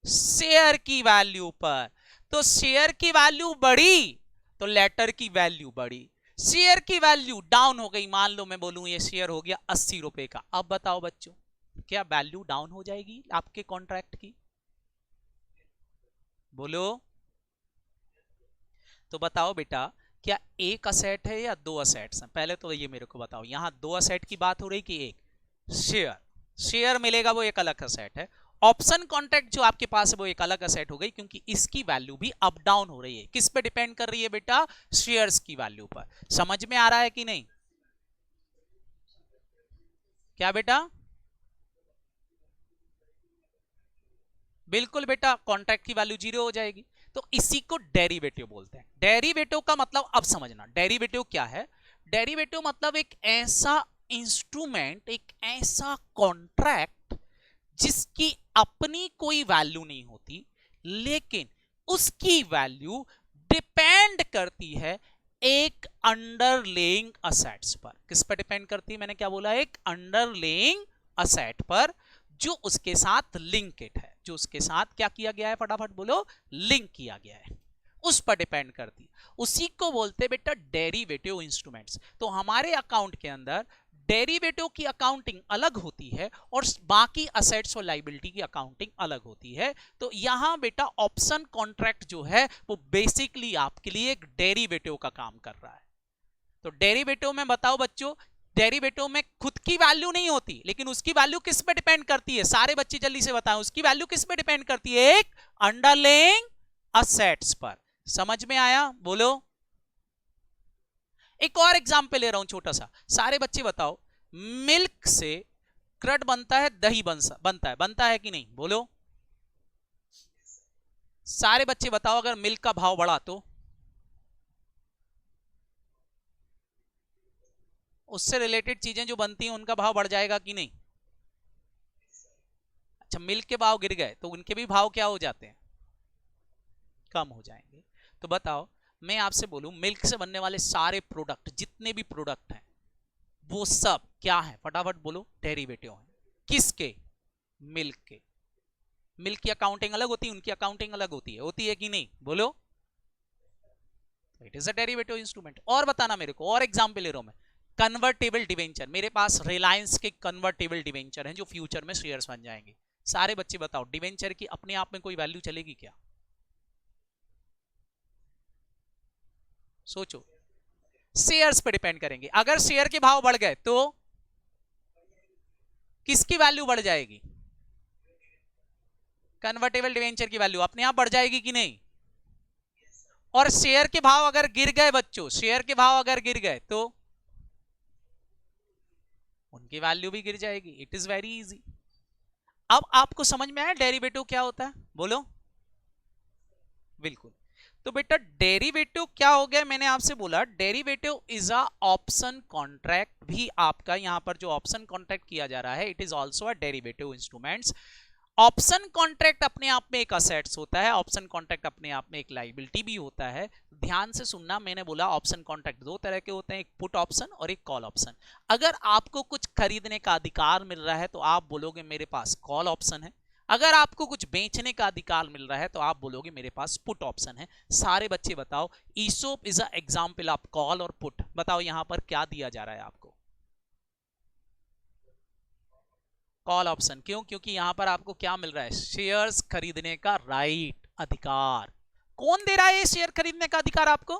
शेयर की वैल्यू पर। तो शेयर की वैल्यू बढ़ी तो लेटर की वैल्यू बढ़ी, शेयर की वैल्यू डाउन हो गई, मान लो मैं बोलूं ये शेयर हो गया 80 रुपए का। अब बताओ बच्चों, क्या वैल्यू डाउन हो जाएगी आपके कॉन्ट्रैक्ट की? बोलो। तो बताओ बेटा, क्या एक असेट है या दो असेट्स हैं? पहले तो ये मेरे को बताओ, यहां दो असेट की बात हो रही कि एक? शेयर, शेयर मिलेगा वो एक अलग असेट है। ऑप्शन कॉन्ट्रैक्ट जो आपके पास है वो एक अलग असेट हो गई, क्योंकि इसकी वैल्यू भी अप डाउन हो रही है। किस पे डिपेंड कर रही है बेटा? शेयर्स की वैल्यू पर। समझ में आ रहा है कि नहीं? क्या बेटा? बिल्कुल बेटा, कॉन्ट्रैक्ट की वैल्यू जीरो हो जाएगी। तो इसी को डेरिवेटिव बोलते हैं। डेरिवेटिव का मतलब अब समझना, डेरिवेटिव क्या है? डेरिवेटिव मतलब एक ऐसा इंस्ट्रूमेंट, एक ऐसा कॉन्ट्रैक्ट जिसकी अपनी कोई वैल्यू नहीं होती, लेकिन उसकी वैल्यू डिपेंड करती है एक अंडरलेइंग असेट्स पर। किस पर डिपेंड करती है? मैंने क्या बोला? एक अंडरलेइंग असेट पर, जो उसके साथ लिंकेड है, जो उसके साथ क्या किया गया है? फटाफट बोलो। लिंक किया गया है, उस पर डिपेंड करती है। उसी को बोलते हैं बेटा डेरिवेटिव इंस्ट्रूमेंट्स। तो हमारे अकाउंट के अंदर डेरिवेटिव की अकाउंटिंग अलग होती है और बाकी असेट्स और लाइबिलिटी की अकाउंटिंग अलग होती है। तो यहां बेटा ऑप्शन कॉन्ट्रैक्ट जो है वो बेसिकली आपके लिए एक डेरिवेटिव का काम कर रहा है। तो डेरिवेटिव में बताओ बच्चों, डेरिवेटिव में खुद की वैल्यू नहीं होती, लेकिन उसकी वैल्यू किस पे डिपेंड करती है? सारे बच्चे जल्दी से बताएं, उसकी वैल्यू किस पे डिपेंड करती है? एक अंडरलेइंग असेट्स पर। समझ में आया? बोलो। एक और एग्जांपल ले रहा हूं छोटा सा, सारे बच्चे बताओ, मिल्क से कर्ड बनता है, दही बनता है कि नहीं? बोलो। सारे बच्चे बताओ, अगर मिल्क का भाव बढ़ा तो उससे रिलेटेड चीजें जो बनती हैं उनका भाव बढ़ जाएगा कि नहीं? अच्छा, मिल्क के भाव गिर गए तो उनके भी भाव क्या हो जाते हैं? कम हो जाएंगे। तो बताओ, मैं आपसे बोलूं मिल्क से बनने वाले सारे प्रोडक्ट, जितने भी प्रोडक्ट हैं, वो सब क्या है? फटाफट बोलो। डेरिवेटिव है। किसके? मिल्क के। मिल्क की अकाउंटिंग अलग होती है, उनकी अकाउंटिंग अलग होती है कि नहीं? बोलो। It is a derivative instrument. और बताना मेरे को, और एग्जांपल ले रहा हूं मैं। कन्वर्टेबल डिवेंचर, मेरे पास रिलायंस के कन्वर्टेबल डिवेंचर हैं जो फ्यूचर में शेयर्स बन जाएंगे। सारे बच्चे बताओ, डिवेंचर की अपने आप में कोई वैल्यू चलेगी क्या? सोचो। शेयर्स पे डिपेंड करेंगे। अगर शेयर के भाव बढ़ गए तो किसकी वैल्यू बढ़ जाएगी? कन्वर्टेबल डिवेंचर की वैल्यू अपने आप बढ़ जाएगी कि नहीं? और शेयर के भाव अगर गिर गए बच्चों, शेयर के भाव अगर गिर गए तो उनकी वैल्यू भी गिर जाएगी। It is very easy. अब आपको समझ में आया डेरिवेटिव क्या होता है? बोलो। बिल्कुल। तो बेटा डेरिवेटिव क्या हो गया? मैंने आपसे बोला derivative is a option contract. भी आपका यहां पर जो ऑप्शन कॉन्ट्रैक्ट किया जा रहा है, it is also a derivative instruments. Option contract अपने आप में एक असेट्स होता है, ऑप्शन कॉन्ट्रैक्ट अपने आप में एक लाइबिलिटी भी होता है। ध्यान से सुनना, मैंने बोला ऑप्शन कॉन्ट्रैक्ट दो तरह के होते हैं, एक पुट ऑप्शन और एक कॉल ऑप्शन। अगर आपको कुछ खरीदने का अधिकार मिल रहा है तो आप बोलोगे मेरे पास कॉल ऑप्शन है। अगर आपको कुछ बेचने का अधिकार मिल रहा है तो आप बोलोगे मेरे पास पुट ऑप्शन है। सारे बच्चे बताओ, ESOP is a example of call और पुट। बताओ यहां पर क्या दिया जा रहा है आपको? Call option. क्यों? क्योंकि यहां पर आपको क्या मिल रहा है? शेयर्स खरीदने का राइट, अधिकार। कौन दे रहा है ये शेयर खरीदने का अधिकार आपको?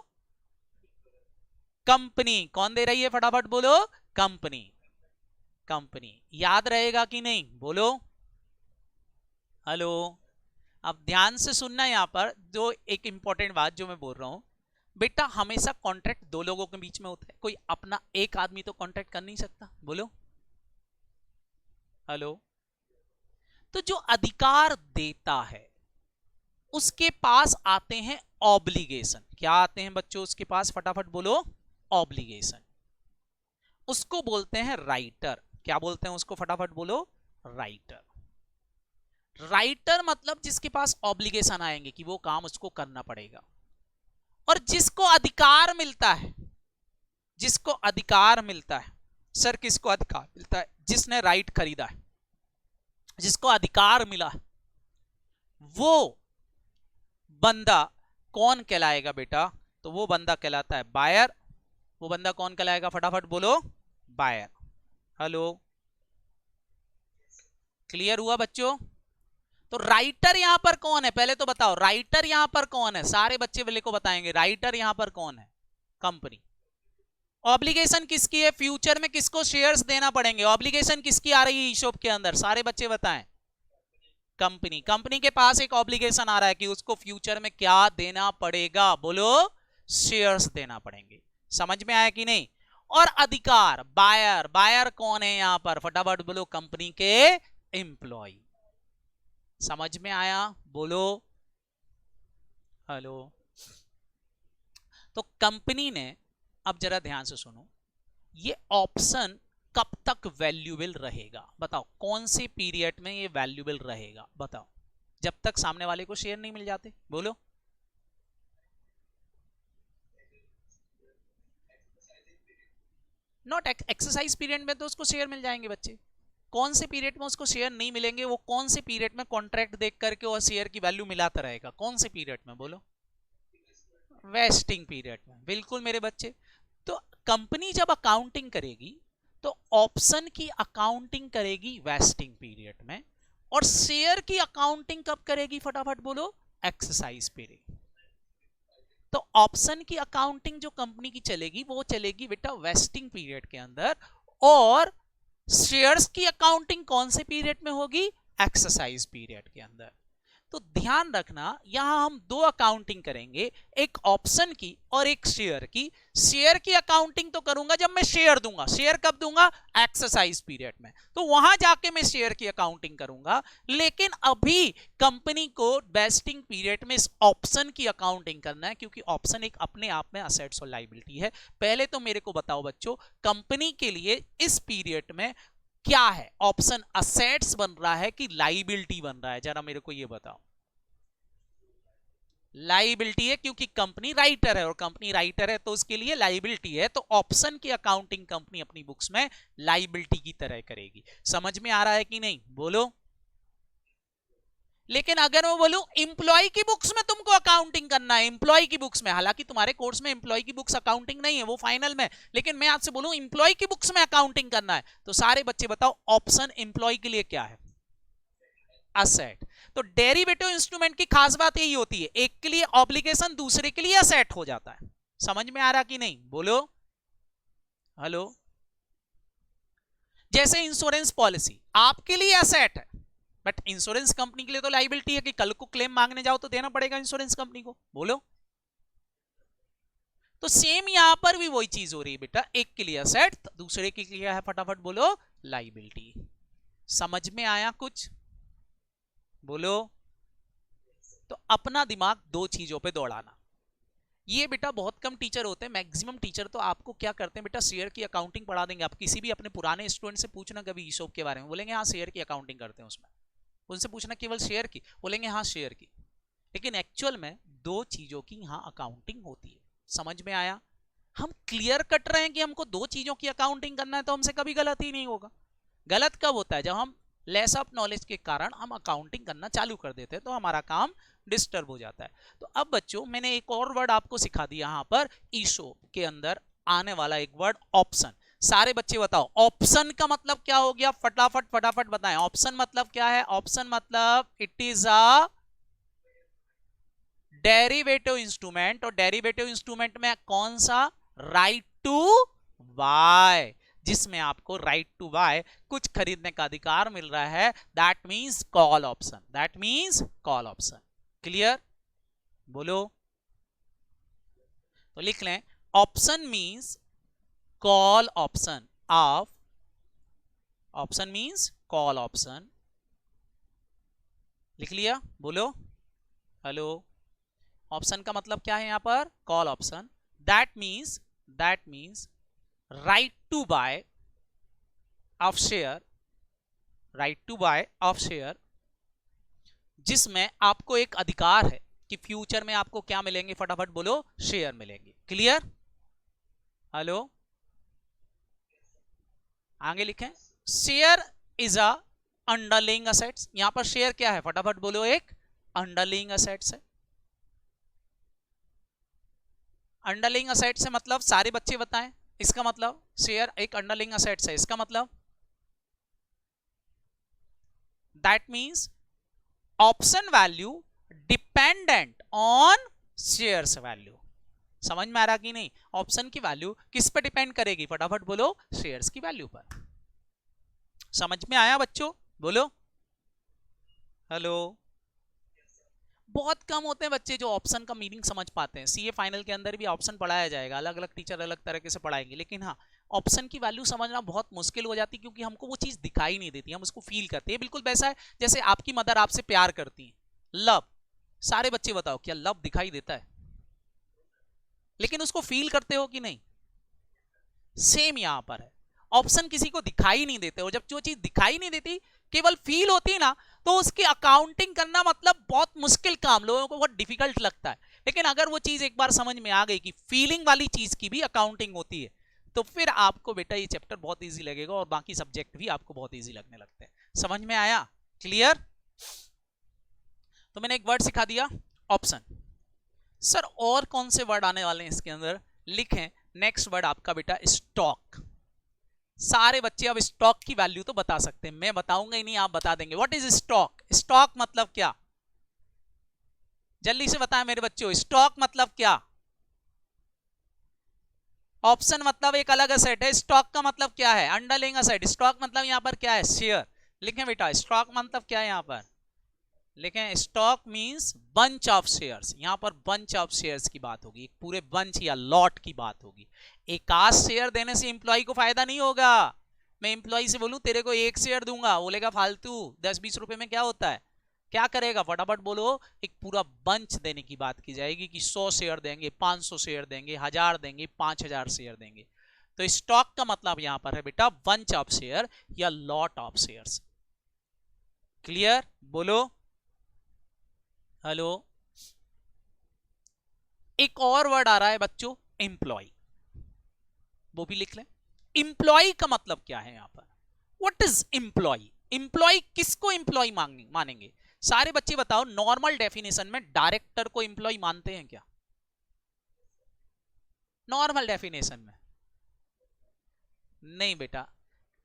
कंपनी। कौन दे रही है? फटाफट बोलो। कंपनी। कंपनी। याद रहेगा कि नहीं? बोलो। हेलो। अब ध्यान से सुनना, यहां पर जो एक इंपॉर्टेंट बात जो मैं बोल रहा हूं, बेटा हमेशा कॉन्ट्रैक्ट दो लोगों के बीच में होता है, कोई अपना एक आदमी तो कॉन्ट्रैक्ट कर नहीं सकता। बोलो हेलो। तो जो अधिकार देता है उसके पास आते हैं ऑब्लिगेशन। क्या आते हैं बच्चों उसके पास, फटाफट बोलो। ऑब्लिगेशन। उसको बोलते हैं राइटर। क्या बोलते हैं उसको, फटाफट बोलो। राइटर। राइटर मतलब जिसके पास ऑब्लिगेशन आएंगे कि वो काम उसको करना पड़ेगा। और जिसको अधिकार मिलता है, जिसको अधिकार मिलता है, सर किसको अधिकार मिलता है, जिसने राइट खरीदा है, जिसको अधिकार मिला है, वो बंदा कौन कहलाएगा बेटा, तो वो बंदा कहलाता है बायर। वो बंदा कौन कहलाएगा, फटाफट बोलो। बायर। हेलो, क्लियर हुआ बच्चों। तो राइटर यहां पर कौन है, पहले तो बताओ राइटर यहां पर कौन है, सारे बच्चे वाले को बताएंगे राइटर यहां पर कौन है, कंपनी। ऑब्लिगेशन किसकी है, फ्यूचर में किसको शेयर्स देना पड़ेंगे, ऑब्लिगेशन किसकी आ रही है ईशॉप के अंदर, सारे बच्चे बताएं। कंपनी। कंपनी के पास एक ऑब्लिगेशन आ रहा है कि उसको फ्यूचर में क्या देना पड़ेगा, बोलो शेयर्स देना पड़ेंगे। समझ में आया कि नहीं। और अधिकार बायर। बायर कौन है यहां पर, फटाफट बोलो, कंपनी के एम्प्लॉय। समझ में आया, बोलो हेलो। तो कंपनी ने, अब जरा ध्यान से सुनो, ये ऑप्शन कब तक वैल्यूएबल रहेगा, बताओ कौन से पीरियड में ये वैल्यूएबल रहेगा, बताओ जब तक सामने वाले को शेयर नहीं मिल जाते, बोलो। नॉट एक्सरसाइज पीरियड में तो उसको शेयर मिल जाएंगे बच्चे। कौन से पीरियड में उसको शेयर नहीं मिलेंगे, वो कौन से पीरियड में कॉन्ट्रैक्ट देख करके और शेयर की वैल्यू मिलाता रहेगा, कौन से पीरियड में, बोलो। वेस्टिंग पीरियड में, बिल्कुल मेरे बच्चे। तो कंपनी जब अकाउंटिंग करेगी तो ऑप्शन की अकाउंटिंग करेगी वेस्टिंग पीरियड में, और शेयर की अकाउंटिंग कब करेगी, फटाफट बोलो, एक्सरसाइज पीरियड। तो ऑप्शन की अकाउंटिंग जो कंपनी की चलेगी वो चलेगी बेटा वेस्टिंग पीरियड के अंदर, और शेयर्स की अकाउंटिंग कौन से पीरियड में होगी, एक्सरसाइज पीरियड के अंदर। तो ध्यान रखना यहां हम दो अकाउंटिंग करेंगे, एक ऑप्शन की और एक शेयर की। शेयर की अकाउंटिंग तो करूंगा जब मैं शेयर दूंगा, शेयर कब दूंगा, एक्सरसाइज पीरियड में, तो वहां जाके मैं शेयर की अकाउंटिंग करूंगा। लेकिन अभी कंपनी को वेस्टिंग पीरियड में इस ऑप्शन की अकाउंटिंग करना है, क्योंकि ऑप्शन एक अपने आप में असेट्स और लायबिलिटी है। पहले तो मेरे को बताओ बच्चों, कंपनी के लिए इस पीरियड में क्या है, ऑप्शन असेट्स बन रहा है कि लाइबिलिटी बन रहा है, जरा मेरे को ये बताओ। लाइबिलिटी है, क्योंकि कंपनी राइटर है, और कंपनी राइटर है तो उसके लिए लाइबिलिटी है, तो ऑप्शन की अकाउंटिंग कंपनी अपनी बुक्स में लाइबिलिटी की तरह करेगी। समझ में आ रहा है कि नहीं, बोलो। लेकिन अगर मैं बोलूं इंप्लॉय की बुक्स में तुमको अकाउंटिंग करना है, इंप्लॉय की बुक्स में, हालांकि तुम्हारे कोर्स में इंप्लॉय की बुक्स अकाउंटिंग नहीं है, वो फाइनल में, लेकिन मैं आपसे बोलूं इंप्लॉय की बुक्स में अकाउंटिंग करना है, तो सारे बच्चे बताओ ऑप्शन इंप्लॉय के लिए क्या है, असेट। तो डेरिवेटिव इंस्ट्रूमेंट की खास बात यही होती है, एक के लिए ऑब्लिगेशन दूसरे के लिए असेट हो जाता है। समझ में आ रहा कि नहीं, बोलो हेलो। जैसे इंश्योरेंस पॉलिसी आपके लिए असेट है, बट इंश्योरेंस कंपनी के लिए तो लाइबिलिटी है कि कल को क्लेम मांगने जाओ तो देना पड़ेगा इंश्योरेंस कंपनी को, बोलो। तो सेम यहां पर भी वही चीज हो रही है बेटा, एक के लिए असेट दूसरे के लिए है, फटाफट बोलो, लाइबिलिटी। समझ में आया कुछ, बोलो। तो अपना दिमाग दो चीजों पे दौड़ाना। ये बेटा बहुत कम टीचर होते हैं, मैक्सिमम टीचर तो आपको क्या करते हैं बेटा, शेयर की अकाउंटिंग पढ़ा देंगे। आप किसी भी अपने पुराने स्टूडेंट से पूछना कभी ईशॉप के बारे में, बोलेंगे हाँ शेयर की अकाउंटिंग करते हैं उसमें। उनसे पूछना केवल शेयर की, बोलेंगे हाँ शेयर की। लेकिन एक्चुअल में दो चीजों की यहाँ अकाउंटिंग होती है। समझ में आया। हम क्लियर कट रहे हैं कि हमको दो चीजों की अकाउंटिंग करना है, तो हमसे कभी गलत ही नहीं होगा। गलत कब होता है, जब हम लेस ऑफ नॉलेज के कारण हम अकाउंटिंग करना चालू कर देते हैं, तो हमारा काम डिस्टर्ब हो जाता है। तो अब बच्चों मैंने एक और वर्ड आपको सिखा दिया यहां पर, ईशॉप के अंदर आने वाला एक वर्ड ऑप्शन। सारे बच्चे बताओ ऑप्शन का मतलब क्या हो गया, फटाफट फटाफट बताएं। ऑप्शन मतलब क्या है, ऑप्शन मतलब it is a derivative instrument, और डेरिवेटिव इंस्ट्रूमेंट में कौन सा, राइट टू बाय, जिसमें आपको राइट टू बाय कुछ खरीदने का अधिकार मिल रहा है, that means call option, that means call option. Clear, बोलो। तो लिख लें option means call option of, option means call option, लिख लिया, बोलो हेलो। ऑप्शन का मतलब क्या है यहां पर, call option. That means right to buy of share, right to buy of share, जिसमें आपको एक अधिकार है कि फ्यूचर में आपको क्या मिलेंगे, फटाफट बोलो, शेयर मिलेंगे। क्लियर, हेलो, आगे लिखें share is a underlying assets. यहां पर शेयर क्या है, फटाफट बोलो, एक अंडरलिंग असेट्स है। अंडरलिंग असेट्स से मतलब सारे बच्चे बताएं, इसका मतलब शेयर एक अंडरलिंग असेट्स है, इसका मतलब that means option value dependent on shares value. समझ में आ रहा कि नहीं, ऑप्शन की वैल्यू किस पे डिपेंड करेगी, फटाफट बोलो, शेयर्स की वैल्यू पर। समझ में आया बच्चों, बोलो हेलो। बहुत कम होते हैं बच्चे जो ऑप्शन का मीनिंग समझ पाते हैं। सीए फाइनल के अंदर भी ऑप्शन पढ़ाया जाएगा, अलग अलग टीचर अलग तरीके से पढ़ाएंगे, लेकिन हाँ ऑप्शन की वैल्यू समझना बहुत मुश्किल हो जाती है, क्योंकि हमको वो चीज दिखाई नहीं देती, हम उसको फील करते हैं। बिल्कुल वैसा है जैसे आपकी मदर आपसे प्यार करती है, लव। सारे बच्चे बताओ क्या लव दिखाई देता है, लेकिन उसको फील करते हो कि नहीं? सेम यहां पर है, ऑप्शन किसी को दिखाई नहीं देते, और जब जो चीज दिखाई नहीं देती केवल फील होती है ना, तो उसकी अकाउंटिंग करना मतलब बहुत मुश्किल काम, लोगों को बहुत डिफिकल्ट लगता है। लेकिन अगर वो चीज एक बार समझ में आ गई कि फीलिंग वाली चीज की भी अकाउंटिंग होती है, तो फिर आपको बेटा ये चैप्टर बहुत इजी लगेगा, और बाकी सब्जेक्ट भी आपको बहुत इजी लगने लगते हैं। समझ में आया, क्लियर? तो मैंने एक वर्ड सिखा दिया, ऑप्शन। सर और कौन से वर्ड आने वाले हैं इसके अंदर, लिखें नेक्स्ट वर्ड आपका बेटा स्टॉक। सारे बच्चे अब स्टॉक की वैल्यू तो बता सकते हैं, मैं बताऊंगा ही नहीं, आप बता देंगे। What is stock? स्टॉक मतलब क्या, जल्दी से बताएं मेरे बच्चों, स्टॉक मतलब क्या? ऑप्शन मतलब एक अलग असेट है, स्टॉक का मतलब क्या है, अंडरलाइंग असेट। स्टॉक मतलब यहां पर क्या है, शेयर। लिखें बेटा स्टॉक मतलब क्या है, यहां पर लिखें stock means bunch of shares. यहां पर बंच ऑफ शेयर्स की बात होगी, एक पूरे बंच या लॉट की बात होगी। एक आध शेयर देने से एम्प्लॉय को फायदा नहीं होगा। मैं एम्प्लॉय से बोलूं तेरे को एक शेयर दूंगा, बोलेगा फालतू, 10-20 रुपए में क्या होता है, क्या करेगा, फटाफट बोलो। एक पूरा बंच देने की बात की जाएगी कि 100 शेयर देंगे, 500 शेयर देंगे, 1000 देंगे, 5000 शेयर देंगे। तो स्टॉक का मतलब यहां पर है बेटा बंच ऑफ शेयर या लॉट ऑफ शेयर्स। क्लियर, बोलो हेलो। एक और वर्ड आ रहा है बच्चों, एम्प्लॉय, वो भी लिख लें। एम्प्लॉय का मतलब क्या है यहां पर, व्हाट इज एम्प्लॉय? एम्प्लॉय किसको एम्प्लॉय मानेंगे? सारे बच्चे बताओ, नॉर्मल डेफिनेशन में डायरेक्टर को एम्प्लॉय मानते हैं क्या? नॉर्मल डेफिनेशन में नहीं बेटा,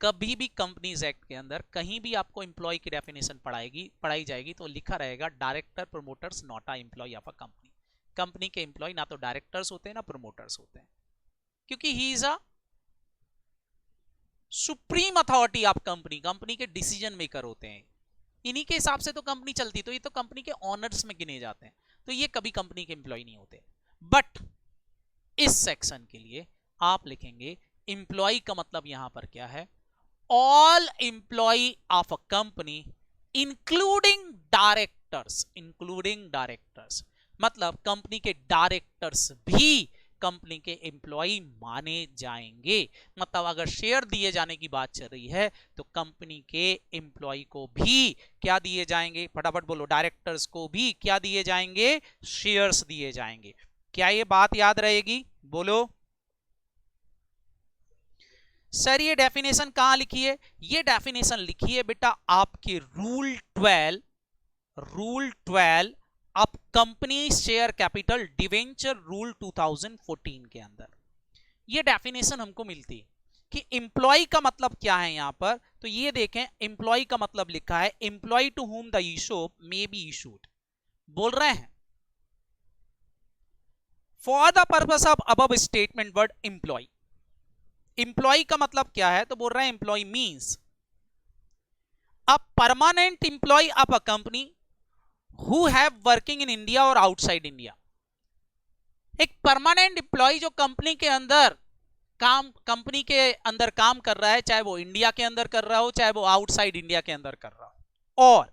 कभी भी कंपनीज एक्ट के अंदर कहीं भी आपको एम्प्लॉय की डेफिनेशन पढ़ाई जाएगी तो लिखा रहेगा director promoters not a employee of a company. Company के एम्प्लॉय ना तो डायरेक्टर्स होते हैं ना प्रमोटर्स होते हैं, क्योंकि he is a supreme authority of company, company के डिसीजन मेकर होते हैं, इन्हीं के हिसाब से तो कंपनी चलती, तो ये तो कंपनी के ऑनर्स में गिने जाते हैं, तो ये कभी कंपनी के एम्प्लॉय नहीं होते। बट इस सेक्शन के लिए आप लिखेंगे एम्प्लॉय का मतलब यहां पर क्या है, all employ of a company including directors, including directors मतलब कंपनी के डायरेक्टर्स भी कंपनी के एम्प्लॉय माने जाएंगे। मतलब अगर शेयर दिए जाने की बात चल रही है तो कंपनी के एम्प्लॉय को भी क्या दिए जाएंगे, फटाफट बोलो, डायरेक्टर्स को भी क्या दिए जाएंगे, शेयर्स दिए जाएंगे। क्या ये बात याद रहेगी, बोलो सर। ये डेफिनेशन कहां लिखी है? ये डेफिनेशन लिखी है बेटा आपके रूल 12 अब company share capital debenture rule 2014 के अंदर ये डेफिनेशन हमको मिलती है कि एम्प्लॉय का मतलब क्या है यहां पर। तो ये देखें, एम्प्लॉय का मतलब लिखा है employee to whom the issued may be issued, बोल रहे हैं for the purpose of above statement word employee. Employee का मतलब क्या है, तो बोल रहे हैं employee means a permanent employee of a company who have working in India और आउटसाइड इंडिया। एक परमानेंट एम्प्लॉय जो कंपनी के अंदर काम कर रहा है, चाहे वो इंडिया के अंदर कर रहा हो, चाहे वो आउटसाइड इंडिया के अंदर कर रहा हो, और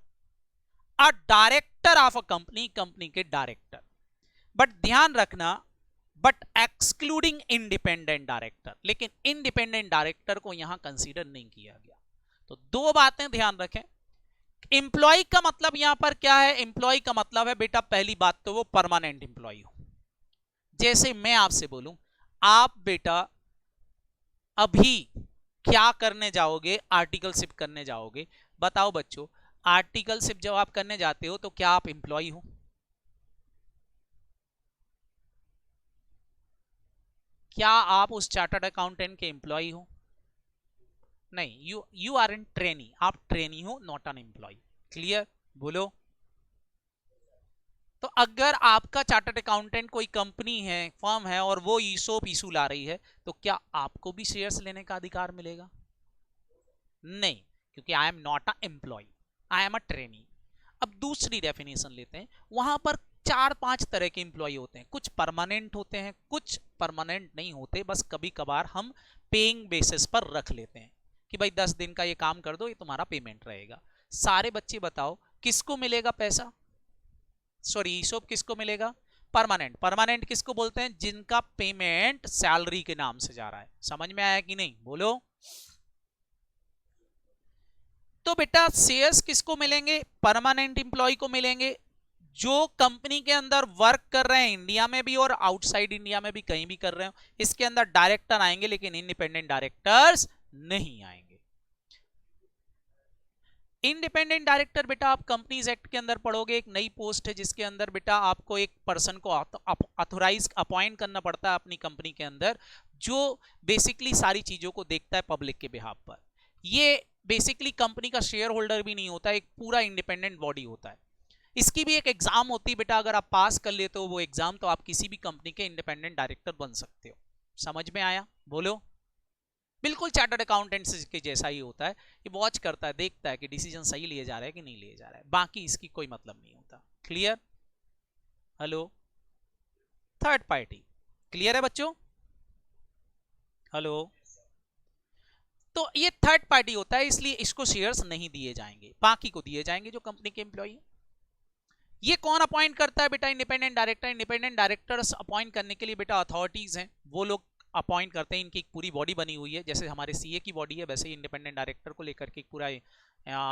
a director of a company के डायरेक्टर, बट ध्यान रखना, बट एक्सक्लूडिंग इंडिपेंडेंट डायरेक्टर, लेकिन इंडिपेंडेंट डायरेक्टर को यहां कंसीडर नहीं किया गया। तो दो बातें ध्यान रखें। एम्प्लॉय का मतलब यहां पर क्या है? एम्प्लॉय का मतलब है बेटा, पहली बात तो वो परमानेंट एम्प्लॉय हो। जैसे मैं आपसे बोलूं, आप बेटा अभी क्या करने जाओगे? आर्टिकलशिप करने जाओगे। बताओ बच्चों, आर्टिकलशिप जब आप करने जाते हो तो क्या आप एम्प्लॉय हो? क्या आप उस चार्टर्ड अकाउंटेंट के एम्प्लॉय हो? नहीं, यू आर एन ट्रेनी, आप ट्रेनी हो, नॉट एन एम्प्लॉय। क्लियर? बोलो। तो अगर आपका चार्टर्ड अकाउंटेंट कोई कंपनी है, फर्म है, और वो ईसोप इशू ला रही है, तो क्या आपको भी शेयर्स लेने का अधिकार मिलेगा? नहीं, क्योंकि I am not a employee, I am a trainee. अब दूसरी डेफिनेशन लेते हैं। वहां पर 4-5 तरह के एम्प्लॉय होते हैं। कुछ परमानेंट होते हैं, कुछ परमानेंट नहीं होते, बस कभी कभार हम पेइंग बेसिस पर रख लेते हैं कि भाई 10 दिन का ये काम कर दो, ये तुम्हारा पेमेंट रहेगा। सारे बच्चे बताओ किसको मिलेगा पैसा? सॉरी, ईसोप किसको मिलेगा? परमानेंट। परमानेंट किसको बोलते हैं? जिनका पेमेंट सैलरी के नाम से जा रहा है। समझ में आया कि नहीं? बोलो। तो बेटा शेयर्स किसको मिलेंगे? परमानेंट एम्प्लॉय को मिलेंगे, जो कंपनी के अंदर वर्क कर रहे हैं, इंडिया में भी और आउटसाइड इंडिया में भी, कहीं भी कर रहे हो। इसके अंदर डायरेक्टर आएंगे, लेकिन इंडिपेंडेंट डायरेक्टर्स नहीं आएंगे। इंडिपेंडेंट डायरेक्टर बेटा आप कंपनीज एक्ट के अंदर पढ़ोगे, एक नई पोस्ट है जिसके अंदर बेटा आपको एक पर्सन को ऑथोराइज अपॉइंट करना पड़ता है अपनी कंपनी के अंदर, जो बेसिकली सारी चीजों को देखता है पब्लिक के बिहाफ पर। ये बेसिकली कंपनी का शेयर होल्डर भी नहीं होता, एक पूरा इंडिपेंडेंट बॉडी होता है। इसकी भी एक एग्जाम होती है बेटा, अगर आप पास कर लेते हो वो एग्जाम, तो आप किसी भी कंपनी के इंडिपेंडेंट डायरेक्टर बन सकते हो। समझ में आया? बोलो। बिल्कुल चार्टर्ड अकाउंटेंट्स के जैसा ही होता है। ये वॉच करता है, देखता है कि डिसीजन सही लिए जा रहा है कि नहीं लिए जा रहा है, बाकी इसकी कोई मतलब नहीं होता। Clear? Hello? Third party clear है बच्चों? हेलो? तो ये थर्ड पार्टी होता है, इसलिए इसको शेयर्स नहीं दिए जाएंगे, बाकी को दिए जाएंगे जो कंपनी के एम्प्लॉय है। ये कौन अपॉइंट करता है बेटा? Independent director. Independent directors appoint करने के लिए बेटा अथॉरिटीज हैं, वो लोग अपॉइंट करते हैं। इनकी एक पूरी बॉडी बनी हुई है, जैसे हमारे सीए की बॉडी है, वैसे ही इंडिपेंडेंट डायरेक्टर को लेकर के पूरा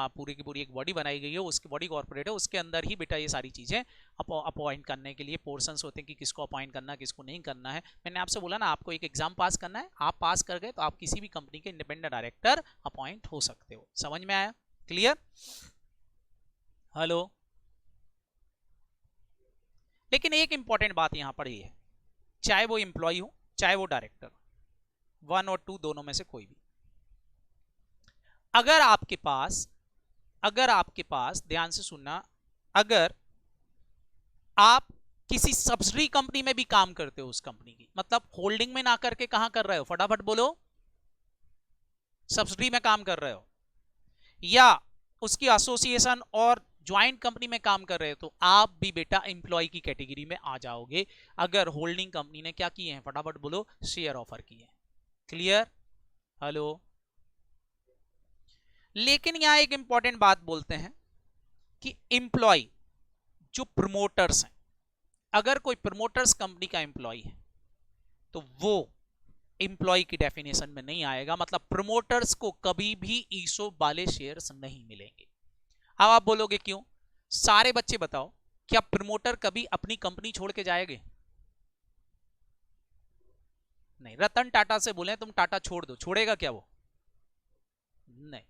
पूरी की पूरी एक बॉडी बनाई गई है, उसकी बॉडी कॉर्पोरेट है, उसके अंदर ही बेटा ये सारी चीजें अपॉइंट करने के लिए पोर्शंस होते हैं कि किसको अपॉइंट करना है, किसको नहीं करना है। मैंने आपसे बोला ना, आपको एक एग्जाम पास करना है, आप पास कर गए तो आप किसी भी कंपनी के इंडिपेंडेंट डायरेक्टर अपॉइंट हो सकते हो। समझ में आया? क्लियर? हेलो? लेकिन एक इंपॉर्टेंट बात यहां पर ये है, चाहे वो एम्प्लॉय हो चाहे वो डायरेक्टर, 1 और 2 दोनों में से कोई भी, अगर आपके पास ध्यान से सुनना, अगर आप किसी सब्सिडरी कंपनी में भी काम करते हो, उस कंपनी की मतलब होल्डिंग में ना करके कहां कर रहे हो? फटाफट बोलो। सब्सिडरी में काम कर रहे हो, या उसकी एसोसिएशन और ज्वाइंट कंपनी में काम कर रहे हो, तो आप भी बेटा एम्प्लॉय की कैटेगरी में आ जाओगे, अगर होल्डिंग कंपनी ने क्या किए हैं? फटाफट बोलो। शेयर ऑफर किए हैं। क्लियर? हेलो? लेकिन यहां एक इंपॉर्टेंट बात बोलते हैं कि एम्प्लॉय जो प्रमोटर्स हैं, अगर कोई प्रमोटर्स कंपनी का एम्प्लॉय है तो वो एम्प्लॉय की डेफिनेशन में नहीं आएगा, मतलब प्रमोटर्स को कभी भी ईसोप वाले शेयर्स नहीं मिलेंगे। अब आप बोलोगे क्यों? सारे बच्चे बताओ, क्या प्रमोटर कभी अपनी कंपनी छोड़ के जाएंगे? नहीं। रतन टाटा से बोले तुम टाटा छोड़ दो, छोड़ेगा क्या वो? नहीं।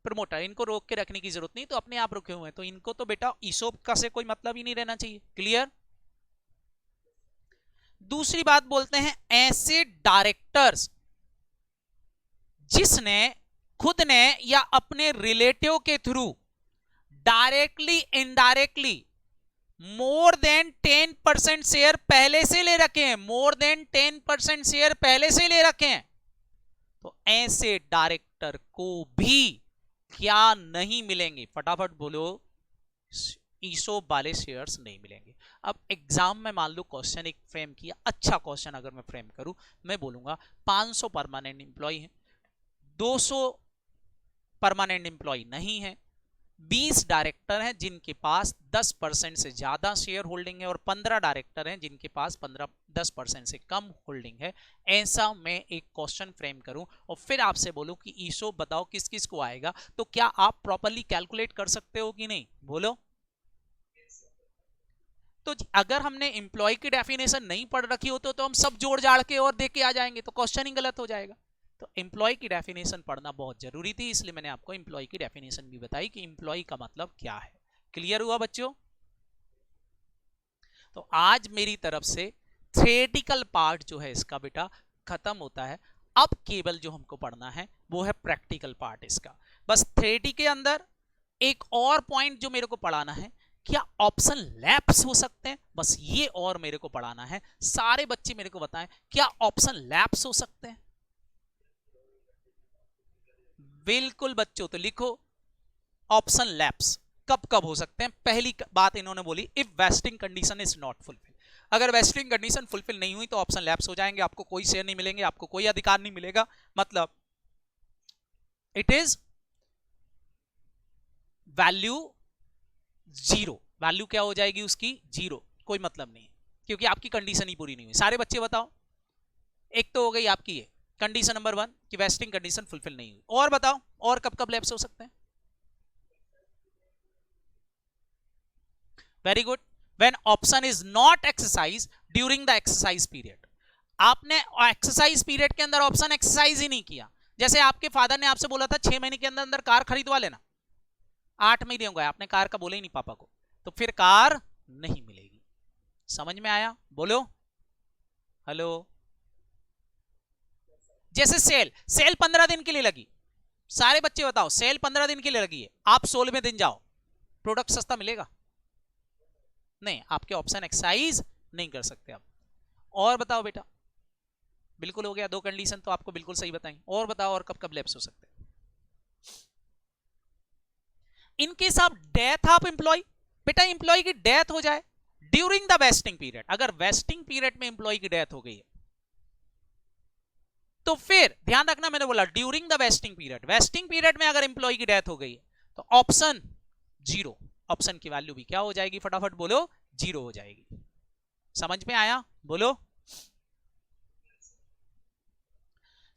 प्रमोटर, इनको रोक के रखने की जरूरत नहीं, तो अपने आप रुके हुए हैं, तो इनको तो बेटा ईसोप का से कोई मतलब ही नहीं रहना चाहिए। क्लियर? दूसरी बात बोलते हैं, ऐसे डायरेक्टर्स जिसने खुद ने या अपने रिलेटिव के through directly indirectly more than 10% share पहले से ले रखे हैं, मोर देन 10% शेयर पहले से ले रखे हैं, तो ऐसे डायरेक्टर को भी क्या नहीं मिलेंगे? फटाफट बोलो। ईसोप वाले शेयर्स नहीं मिलेंगे। अब एग्जाम में मान लो क्वेश्चन एक फ्रेम किया, अच्छा क्वेश्चन अगर मैं फ्रेम करूं, मैं बोलूंगा 500 परमानेंट एम्प्लॉय है, 200 परमानेंट एम्प्लॉय नहीं है, 20 डायरेक्टर हैं जिनके पास 10% से ज्यादा शेयर होल्डिंग है और 15 डायरेक्टर हैं जिनके पास 10% से कम होल्डिंग है। ऐसा मैं एक क्वेश्चन फ्रेम करूं और फिर आपसे बोलूं कि ईसोप बताओ किस किस को आएगा, तो क्या आप प्रॉपर्ली कैलकुलेट कर सकते हो कि नहीं, बोलो। तो अगर हमने एम्प्लॉय की डेफिनेशन नहीं पढ़ रखी हो तो हम सब जोड़ जाड़ के और देख के आ जाएंगे तो क्वेश्चन ही गलत हो जाएगा। तो एम्प्लॉय की डेफिनेशन पढ़ना बहुत जरूरी थी, इसलिए मैंने आपको एम्प्लॉय की डेफिनेशन भी बताई कि एम्प्लॉय का मतलब क्या है। क्लियर हुआ बच्चों? तो आज मेरी तरफ से थ्योरेटिकल पार्ट जो है इसका बेटा खत्म होता है। अब केवल जो हमको पढ़ना है वो है प्रैक्टिकल पार्ट इसका। बस थ्योरेटी के अंदर एक और पॉइंट जो मेरे को पढ़ाना है, क्या ऑप्शन लैप्स हो सकते हैं, बस ये और मेरे को पढ़ाना है। सारे बच्चे मेरे को बताएं क्या ऑप्शन लैप्स हो सकते हैं। बिल्कुल बच्चों, तो लिखो ऑप्शन लैप्स कब कब हो सकते हैं। पहली बात इन्होंने बोली, if wasting condition is not fulfil, अगर वेस्टिंग कंडीशन फुलफिल नहीं हुई तो ऑप्शन लैप्स हो जाएंगे, आपको कोई शेयर नहीं मिलेंगे, आपको कोई अधिकार नहीं मिलेगा, मतलब it is value zero. Value क्या हो जाएगी उसकी? जीरो, कोई मतलब नहीं है क्योंकि आपकी कंडीशन ही पूरी नहीं हुई। सारे बच्चे बताओ, एक तो हो गई आपकी ये कंडीशन नंबर 1 कि वेस्टिंग कंडीशन फुलफिल नहीं हुई, और बताओ और कब कब लैप्स हो सकते हैं। Very good, when option is not exercise during the exercise period. आपने एक्सरसाइज पीरियड के अंदर ऑप्शन एक्सरसाइज ही नहीं किया। जैसे आपके फादर ने आपसे बोला था 6 महीने के अंदर अंदर कार खरीदवा लेना, 8 महीने हो गए आपने कार का बोला ही नहीं पापा को, तो फिर कार नहीं मिलेगी। समझ में आया? बोलो हेलो। जैसे सेल, सेल 15 दिन के लिए लगी, सारे बच्चे बताओ सेल 15 दिन के लिए लगी है, आप 16वें दिन जाओ, प्रोडक्ट सस्ता मिलेगा? नहीं, आपके ऑप्शन एक्सरसाइज नहीं कर सकते आप। और बताओ बेटा, बिल्कुल हो गया, 2 कंडीशन तो आपको बिल्कुल सही बताई। और बताओ और कब कब लैप्स हो सकते हैं। In case of death of employee, बेटा एम्प्लॉय की डेथ हो जाए ड्यूरिंग द वेस्टिंग पीरियड, अगर वेस्टिंग पीरियड में एम्प्लॉय की डेथ हो गई है तो फिर ध्यान रखना, मैंने बोला during the vesting period, vesting period में अगर एम्प्लॉय की डेथ हो गई है तो ऑप्शन जीरो, ऑप्शन की वैल्यू भी क्या हो जाएगी, फटाफट बोलो, जीरो हो जाएगी। समझ में आया? बोलो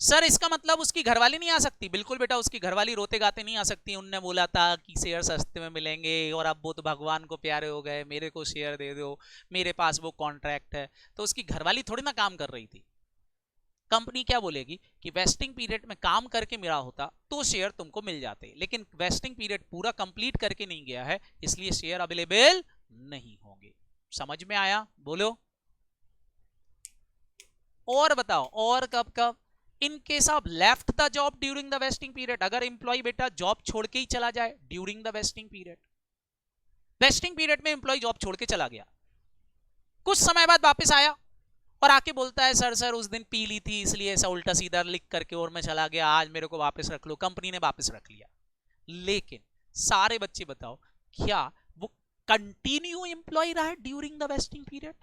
सर इसका मतलब उसकी घरवाली नहीं आ सकती। बिल्कुल बेटा, उसकी घरवाली रोते गाते नहीं आ सकती। उनने बोला था कि शेयर सस्ते में मिलेंगे और अब वो तो भगवान को प्यारे हो गए, मेरे को शेयर दे दो, मेरे पास वो कॉन्ट्रैक्ट है, तो उसकी घरवाली थोड़ी ना काम कर रही थी। कंपनी क्या बोलेगी कि वेस्टिंग पीरियड में काम करके मिला होता तो शेयर तुमको मिल जाते, लेकिन वेस्टिंग पीरियड पूरा कंप्लीट करके नहीं गया है, इसलिए शेयर अवेलेबल नहीं होंगे। समझ में आया? बोलो और बताओ और कब कब। इन case of left the job during the vesting period, अगर एम्प्लॉय बेटा जॉब छोड़ के ही चला जाए during the vesting period, vesting period में एम्प्लॉय जॉब छोड़ के चला गया, कुछ समय बाद वापस आया और आके बोलता है सर सर उस दिन पी ली थी इसलिए ऐसा उल्टा सीधा लिख करके और मैं चला गया, आज मेरे को वापस रख लो, कंपनी ने वापस रख लिया। लेकिन सारे बच्चे बताओ क्या वो कंटिन्यू एम्प्लॉय रहा है ड्यूरिंग द वेस्टिंग पीरियड?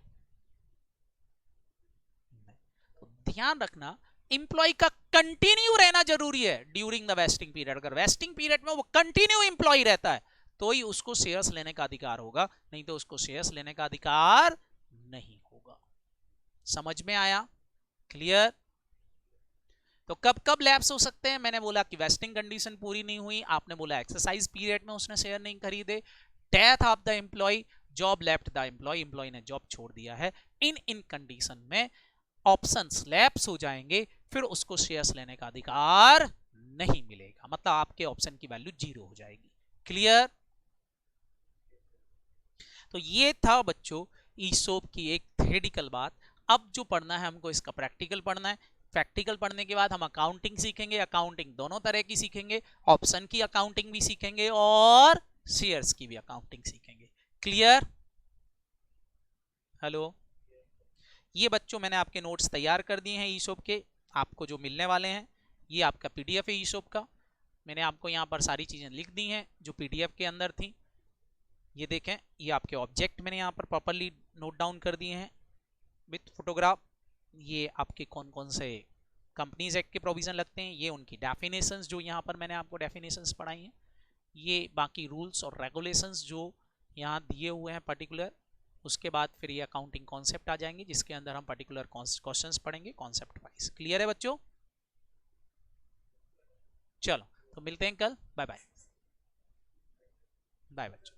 ध्यान रखना, इंप्लॉय का कंटिन्यू रहना जरूरी है ड्यूरिंग द वेस्टिंग पीरियड। अगर वेस्टिंग पीरियड में वो कंटिन्यू इंप्लॉय रहता है तो ही उसको शेयर्स लेने का अधिकार होगा, नहीं तो उसको शेयर्स लेने का अधिकार नहीं होगा। समझ में आया? क्लियर? तो कब कब लैप्स हो सकते हैं? मैंने बोला कि वेस्टिंग कंडीशन पूरी नहीं हुई, आपने बोला एक्सरसाइज पीरियड में उसने शेयर नहीं खरीदे, death of the employee, job left the employee, employee ने जॉब छोड़ दिया है, इन कंडीशन में ऑप्शन लैप्स हो जाएंगे, फिर उसको शेयर्स लेने का अधिकार नहीं मिलेगा, मतलब आपके ऑप्शन की वैल्यू जीरो हो जाएगी। क्लियर? तो ये था बच्चों ईसोप की एक थ्योरेटिकल बात। अब जो पढ़ना है हमको इसका प्रैक्टिकल पढ़ना है। प्रैक्टिकल पढ़ने के बाद हम अकाउंटिंग सीखेंगे, अकाउंटिंग दोनों तरह की सीखेंगे, ऑप्शन की अकाउंटिंग भी सीखेंगे और शेयर्स की भी अकाउंटिंग सीखेंगे। क्लियर? हेलो, ये बच्चों मैंने आपके नोट्स तैयार कर दिए हैं ईसोप के, आपको जो मिलने वाले हैं। ये आपका पीडीएफ है ईसोप का, मैंने आपको यहाँ पर सारी चीजें लिख दी हैं जो पीडीएफ के अंदर थी। ये देखें, ये आपके ऑब्जेक्ट मैंने यहाँ पर प्रॉपरली नोट डाउन कर दिए हैं विथ फोटोग्राफ। ये आपके कौन कौन से कंपनीज एक्ट के प्रोविजन लगते हैं, ये उनकी डेफिनेशंस जो यहाँ पर मैंने आपको डेफिनेशंस पढ़ाई हैं, ये बाकी रूल्स और रेगुलेशंस जो यहाँ दिए हुए हैं पर्टिकुलर। उसके बाद फिर ये अकाउंटिंग कॉन्सेप्ट आ जाएंगे जिसके अंदर हम पर्टिकुलर क्वेश्चंस पढ़ेंगे कॉन्सेप्ट वाइज। क्लियर है बच्चों? चलो तो मिलते हैं कल। Bye bye. बाय बच्चों।